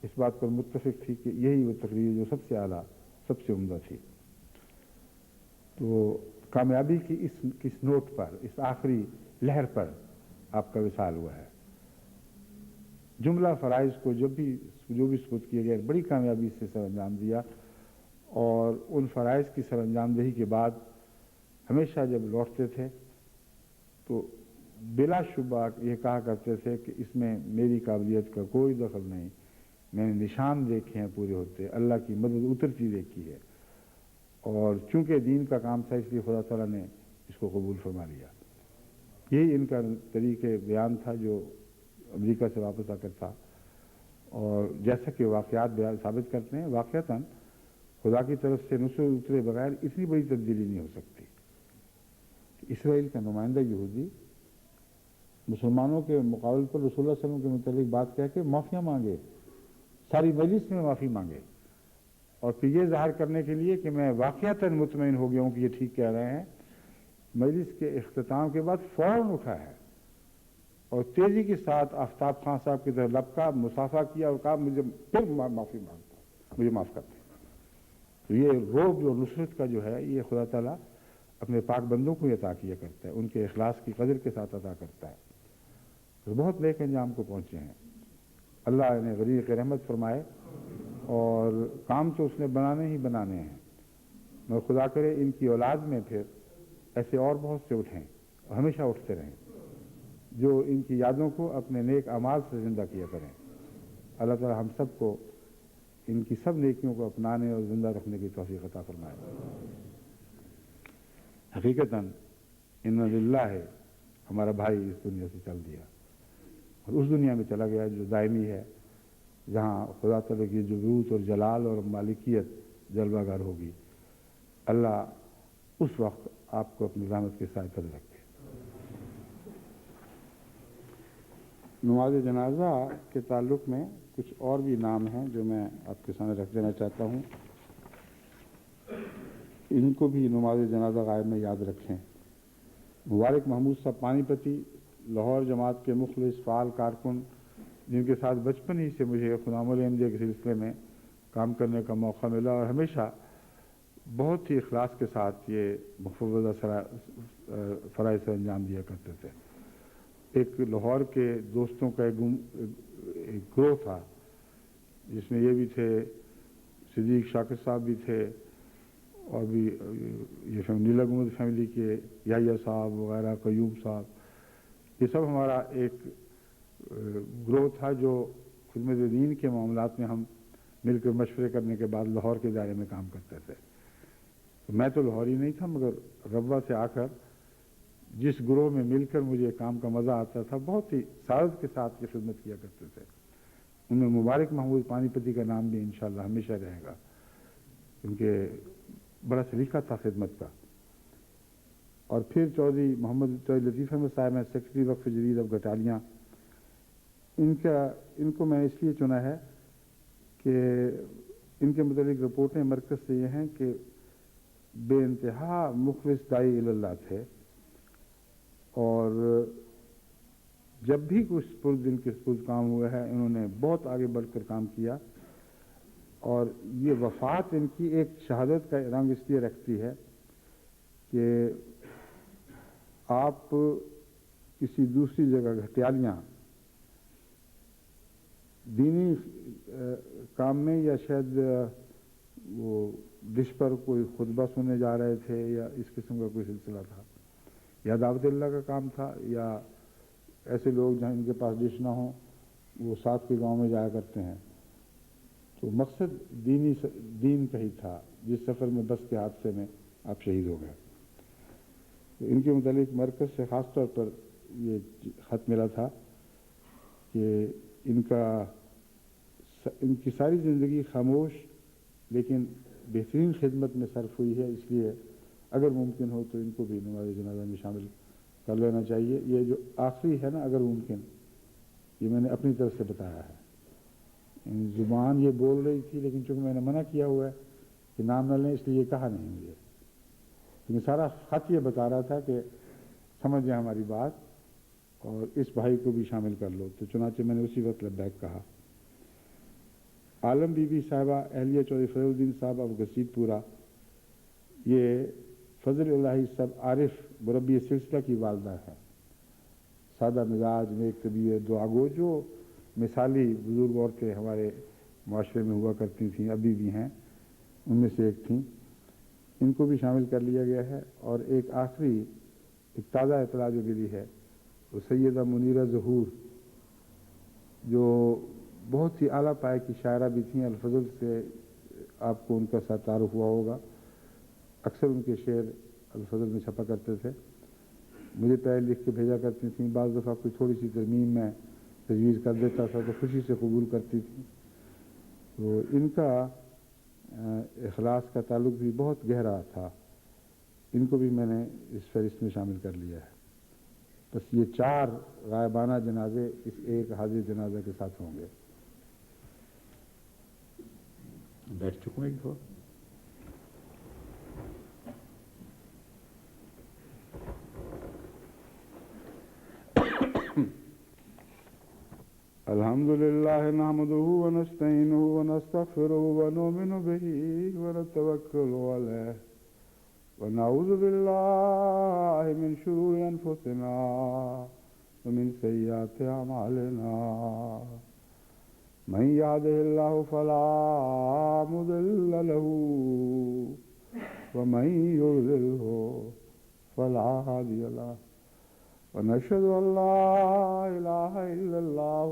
اس بات پر متفق تھی کہ یہی وہ تقریر جو سب سے اعلیٰ، سب سے عمدہ تھی۔ تو کامیابی کی اس نوٹ پر، اس آخری لہر پر آپ کا وصال ہوا ہے۔ جملہ فرائض کو جو بھی سپرد کیے گئے بڑی کامیابی سے سر انجام دیا، اور ان فرائض کی سر انجام دہی کے بعد ہمیشہ جب لوٹتے تھے تو بلا شبہ یہ کہا کرتے تھے کہ اس میں میری قابلیت کا کوئی دخل نہیں، میں نے نشان دیکھے ہیں پورے ہوتے، اللہ کی مدد اترتی دیکھی ہے، اور چونکہ دین کا کام تھا اس لیے خدا تعالیٰ نے اس کو قبول فرما لیا۔ یہی ان کا طریقہ بیان تھا جو امریکہ سے واپس آ کر تھا۔ اور جیسا کہ واقعات ثابت کرتے ہیں، واقعتاً خدا کی طرف سے نصرت اترے بغیر اتنی بڑی تبدیلی نہیں ہو سکتی۔ اسرائیل کا نمائندہ یہودی مسلمانوں کے مقابل پر رسول اللہ صلی اللہ علیہ وسلم کے متعلق بات کہہ کے معافیاں مانگے، ساری مجلس میں معافی مانگے، اور پھر یہ ظاہر کرنے کے لیے کہ میں واقعتاً مطمئن ہو گیا ہوں کہ یہ ٹھیک کہہ رہے ہیں، مجلس کے اختتام کے بعد فوراً اٹھا ہے اور تیزی کے ساتھ آفتاب خان صاحب کی طرف لپکا، مصافحہ کیا اور کہا مجھے پھر معافی مانگتا ہوں، مجھے معاف کرتے ہیں۔ تو یہ روب اور نصرت کا جو ہے یہ خدا تعالیٰ اپنے پاک بندوں کو عطا کیا کرتا ہے، ان کے اخلاص کی قدر کے ساتھ عطا کرتا ہے۔ تو بہت نیک انجام کو پہنچے ہیں، اللہ انہیں غریق رحمت فرمائے، اور کام تو اس نے بنانے ہی بنانے ہیں، اور خدا کرے ان کی اولاد میں پھر ایسے اور بہت سے اٹھیں اور ہمیشہ اٹھتے رہیں جو ان کی یادوں کو اپنے نیک اعمال سے زندہ کیا کریں۔ اللہ تعالی ہم سب کو ان کی سب نیکیوں کو اپنانے اور زندہ رکھنے کی توفیق عطا فرمائے۔ حقیقتاً ان للہ ہے، ہمارا بھائی اس دنیا سے چل دیا اور اس دنیا میں چلا گیا جو دائمی ہے، جہاں خدا تعالیٰ کی جبروت اور جلال اور مالکیت جلوہ گر ہوگی۔ اللہ اس وقت آپ کو اپنی رحمت کے سائے تلے رکھے۔ نماز جنازہ کے تعلق میں کچھ اور بھی نام ہیں جو میں آپ کے سامنے رکھ دینا چاہتا ہوں، ان کو بھی نماز جنازہ غائب میں یاد رکھیں۔ مبارک محمود صاحب پانی پتی، لاہور جماعت کے مخلص فعال کارکن، جن کے ساتھ بچپن ہی سے مجھے خدام الاحمدیہ کے سلسلے میں کام کرنے کا موقع ملا، اور ہمیشہ بہت ہی اخلاص کے ساتھ یہ مفوضہ فرائض سے انجام دیا کرتے تھے۔ ایک لاہور کے دوستوں کا ایک گروہ تھا جس میں یہ بھی تھے، صدیق شاکر صاحب بھی تھے، اور بھی یہ نیلا گمد فیملی کے یحییٰ صاحب وغیرہ، قیوم صاحب، یہ سب ہمارا ایک گروہ تھا جو خدمت دین کے معاملات میں ہم مل کر مشورے کرنے کے بعد لاہور کے دائرے میں کام کرتے تھے۔ میں تو لاہوری نہیں تھا، مگر ربوہ سے آ کر جس گروہ میں مل کر مجھے کام کا مزہ آتا تھا، بہت ہی سعادت کے ساتھ یہ خدمت کیا کرتے تھے۔ ان میں مبارک محمود پانی پتی کا نام بھی انشاءاللہ ہمیشہ رہے گا، کیونکہ بڑا سلیقہ تھا خدمت کا۔ اور پھر چودھری محمد چودھری لطیف احمد صاحب ہیں، سیکرٹری وقف جدید اب گٹالیاں۔ ان کو میں اس لیے چنا ہے کہ ان کے متعلق رپورٹیں مرکز سے یہ ہیں کہ بے انتہا مخلص داعی اللہ تھے، اور جب بھی کچھ ان کے سپرد کام ہوا ہے انہوں نے بہت آگے بڑھ کر کام کیا، اور یہ وفات ان کی ایک شہادت کا رنگ اس لیے رکھتی ہے کہ آپ کسی دوسری جگہ گھٹیالیاں دینی کام میں یا شاید وہ ڈش پر کوئی خطبہ سننے جا رہے تھے یا اس قسم کا کوئی سلسلہ تھا یا دعوت اللہ کا کام تھا یا ایسے لوگ جہاں ان کے پاس ڈش نہ ہوں وہ ساتھ کے گاؤں میں جایا کرتے ہیں. تو مقصد دین کا ہی تھا. جس سفر میں بس کے حادثے میں آپ شہید ہو گئے. تو ان کے متعلق مرکز سے خاص طور پر یہ خط ملا تھا کہ ان کی ساری زندگی خاموش لیکن بہترین خدمت میں صرف ہوئی ہے. اس لیے اگر ممکن ہو تو ان کو بھی نماز جنازہ میں شامل کر لینا چاہیے. یہ جو آخری ہے نا اگر ممکن، یہ میں نے اپنی طرف سے بتایا ہے. زبان یہ بول رہی تھی لیکن چونکہ میں نے منع کیا ہوا ہے کہ نام نہ لیں اس لیے یہ کہا نہیں مجھے. لیکن سارا خط یہ بتا رہا تھا کہ سمجھ جائیں ہماری بات اور اس بھائی کو بھی شامل کر لو. تو چنانچہ میں نے اسی وقت لبیک کہا. عالم بی بی صاحبہ اہلیہ چودھری فضل الدین صاحب اب گسیت پورہ، یہ فضل الہی سب عارف مربی سلسلہ کی والدہ ہے. سادہ مزاج، نیک طبیعت، دعاگو، جو مثالی بزرگ عورتیں ہمارے معاشرے میں ہوا کرتی تھیں، ابھی بھی ہیں، ان میں سے ایک تھیں. ان کو بھی شامل کر لیا گیا ہے. اور ایک آخری ایک تازہ اطلاع جو ملی ہے وہ سیدہ منیرہ ظہور، جو بہت ہی اعلیٰ پائے کی شاعرہ بھی تھیں. الفضل سے آپ کو ان کا ساتھ تعارف ہوا ہوگا. اکثر ان کے شعر الفضل میں چھپا کرتے تھے. مجھے پہلے لکھ کے بھیجا کرتی تھیں. بعض دفعہ کوئی تھوڑی سی ترمیم میں تجویز کر دیتا تھا تو خوشی سے قبول کرتی تھیں. تو ان کا اخلاص کا تعلق بھی بہت گہرا تھا. ان کو بھی میں نے اس فہرست میں شامل کر لیا ہے. بس یہ 4 غائبانہ جنازے اس ایک حاضر جنازہ کے ساتھ ہوں گے. بیٹھ چکوں ایک دو. الحمد لله نحمده ونستعينه ونستغفره ونؤمن به ونتوكل عليه ونعوذ بالله من شرور أنفسنا ومن سيئات أعمالنا. من يهده الله فلا مضل له ومن يضلله فلا هادي له. ونشهد أن لا إله إلا الله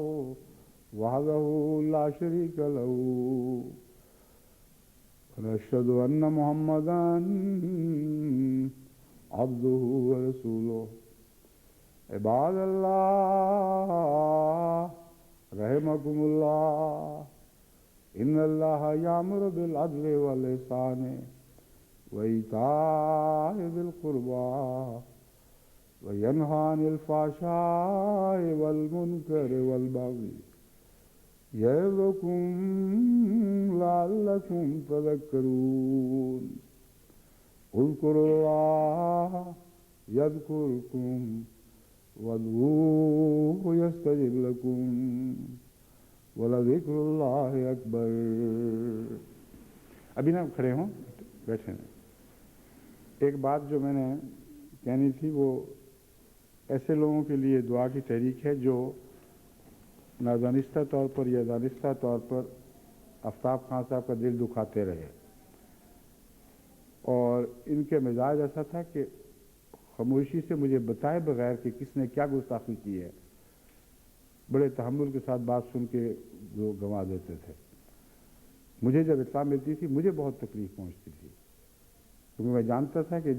وحده لا شريك له ونشهد أن محمدا عبده ورسوله. عباد الله رحمكم الله إن الله يأمر بالعدل والإحسان وإيتاء ذي القربى وينهى عن الفحشاء والمنكر والبغي يعظكم لعلكم تذكرون. اذكروا الله يذكركم وادعوه يستجب لكم ولذكر الله أكبر. ابھی نہ کھڑے ہوں، بیٹھے ہیں. ایک بات جو میں نے کہنی تھی وہ ایسے لوگوں کے لیے دعا کی تحریک ہے جو نادانستہ طور پر یا دانستہ طور پر آفتاب خان صاحب کا دل دکھاتے رہے. اور ان کے مزاج ایسا تھا کہ خاموشی سے مجھے بتائے بغیر کہ کس نے کیا گستاخی کی ہے بڑے تحمل کے ساتھ بات سن کے وہ گنوا دیتے تھے. مجھے جب اطلاع ملتی تھی مجھے بہت تکلیف پہنچتی تھی کیونکہ میں جانتا تھا کہ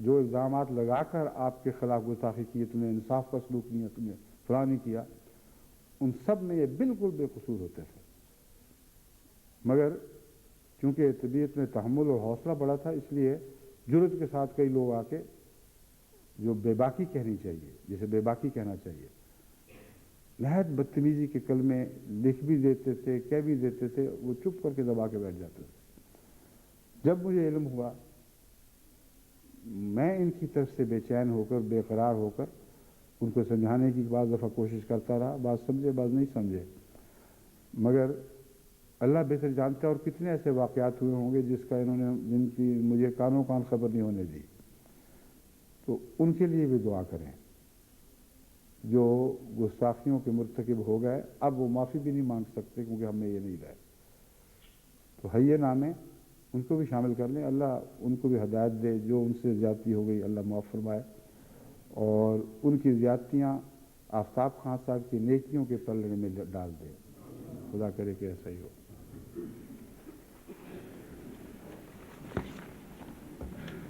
جن الزامات لگا کر آپ کے خلاف گستاخی کی، تم نے انصاف کا سلوک نہیں، تم نے فلاں نہیں کیا، ان سب میں یہ بالکل بے قصور ہوتے تھے. مگر چونکہ طبیعت میں تحمل اور حوصلہ بڑا تھا اس لیے جرأت کے ساتھ کئی لوگ آ کے جو بے باکی کہنی چاہیے، جسے بے باکی کہنا چاہیے، نہایت بدتمیزی کے کلمے لکھ بھی دیتے تھے، کہہ بھی دیتے تھے، وہ چپ کر کے دبا کے بیٹھ جاتے تھے. جب مجھے علم ہوا میں ان کی طرف سے بے چین ہو کر، بے قرار ہو کر ان کو سمجھانے کی بعض دفعہ کوشش کرتا رہا. بعض سمجھے بعض نہیں سمجھے، مگر اللہ بہتر جانتا ہے. اور کتنے ایسے واقعات ہوئے ہوں گے جن کی مجھے کانوں کان خبر نہیں ہونے دی. تو ان کے لیے بھی دعا کریں جو گستاخیوں کے مرتکب ہو گئے. اب وہ معافی بھی نہیں مانگ سکتے کیونکہ ہم میں یہ نہیں رہے. تو حی نام ہے، ان کو بھی شامل کر لیں، اللہ ان کو بھی ہدایت دے، جو ان سے زیادتی ہو گئی اللہ معاف فرمائے، اور ان کی زیادتیاں آفتاب خان صاحب کی نیکیوں کے پلڑے میں ڈال دے، خدا کرے کہ ایسا ہی ہو۔